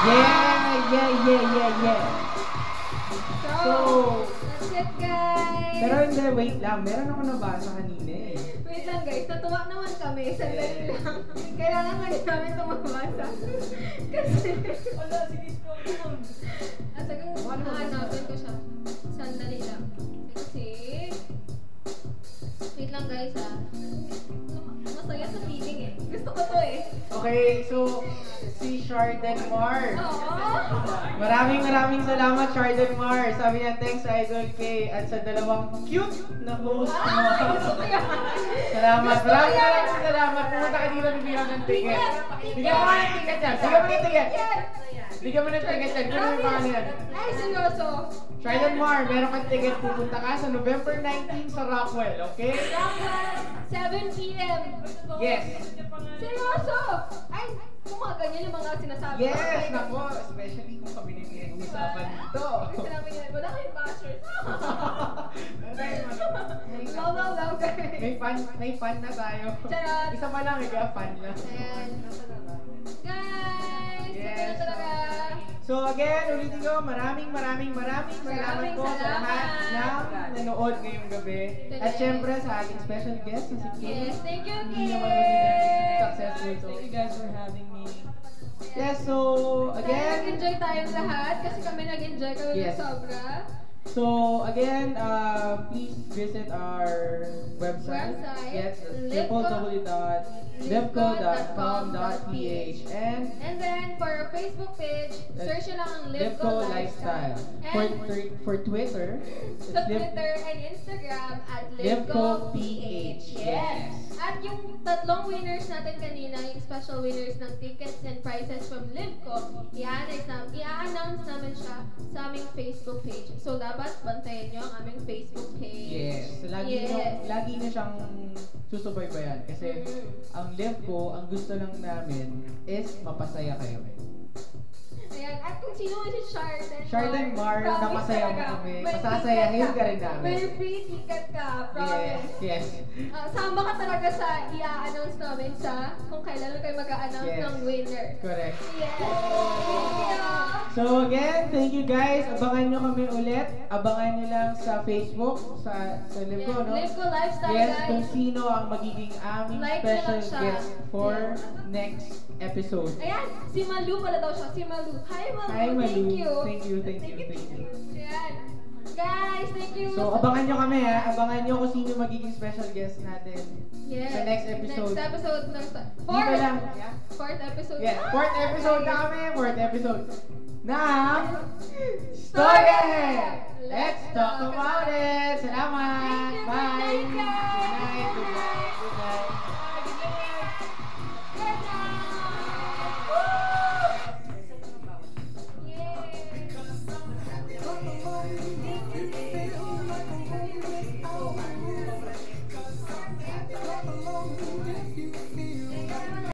Yeah. So, that's it guys. Pero hindi, wait lang. Meron ako nabasa kanina eh. Wait lang guys, natuwa naman kami. Sandali lang. Kailangan nga din namin ito mabasa. Kasi... Wala, sige, scroll down. Hanapin ko siya. Sandali lang. Kasi... Wait lang guys masaya sa feeling eh. Gusto ko to eh. Okay, so si Sharden Mar. Oo. Maraming salamat Sharden Mar. Sabi niya thanks sa Idol K at sa dalawang cute na host mo. Gusto ko yan. Salamat. Maraming salamat. Pumunta ka dito ng bilang ng ticket. Bigyan mo nga ng ticket yan. Bigyan mo ng ticket. Bigyan mo ng ticket yan. Kunin mo yung pangalan yan. Ay, seryoso. Sharden Mar, meron kang ticket. Pupunta ka sa November 19 sa Rockwell, okay? 7 p.m. Yes. Seryoso! Ay, kung mga ganyan yung mga sinasabi. Yes, nako. Especially kung kami ni usapan dito. Kasi namin yan, wala kayong bashers. Love guys. May fun na tayo. Charot. Isa pa lang, fun na. Ayan. Guys, yes. Ito na talaga. So again, ulitin ko, maraming salamat po sa lahat na nanood ngayong gabi. At syempre sa ating special guest na si Kay. Yes, thank you, Hindi Kay. naman magiging successful. So, Thank you guys for having me. yes, so again, Nag-enjoy tayong lahat kasi kami nag-enjoy kami ng Yes. sobra. so again, please visit our website. Yes, www.livco.com.ph and then for our Facebook page, search nyo lang ang Livco Lifestyle. For Twitter, it's Sa Twitter and Instagram at LivcoPH. Yes. At yung tatlong winners natin kanina, yung special winners ng tickets and prizes from Livco, i-announce namin siya sa aming Facebook page. So dapat bantayan nyo ang aming Facebook page. Yes. So, lagi na siyang susubaybayan kasi ang Livco, ang gusto lang namin is mapasaya kayo. Ayan. At kung sino si Sharden Mar, promise napasaya mo talaga, kami. may Pasasayahin ticket ka rin namin. May free ticket ka, promise. Yes. Sama ka talaga sa i-announce namin sa kung kailan kayo mag-a-announce Yes. ng winner. Correct. Yes! Thank you! So again, thank you guys. Abangan nyo kami ulit. Abangan nyo lang sa Facebook, sa Livco, no? Livco Lifestyle, Yes, guys. kung sino ang magiging aming Like nyo special lang siya. guest for Yes. next episode. Ayan, si Malu pala daw siya. Si Malu. Hi, Malu. Hi, Malu. Thank you. Thank you. Ayan. Guys, thank you. So, abangan nyo kami ha. Abangan nyo kung sino magiging special guest natin Yes. sa next episode. Next episode. Dito lang. Yeah. Fourth episode. Yeah, fourth episode na kami. Fourth episode. Ng Story Ahead. Let's talk about it.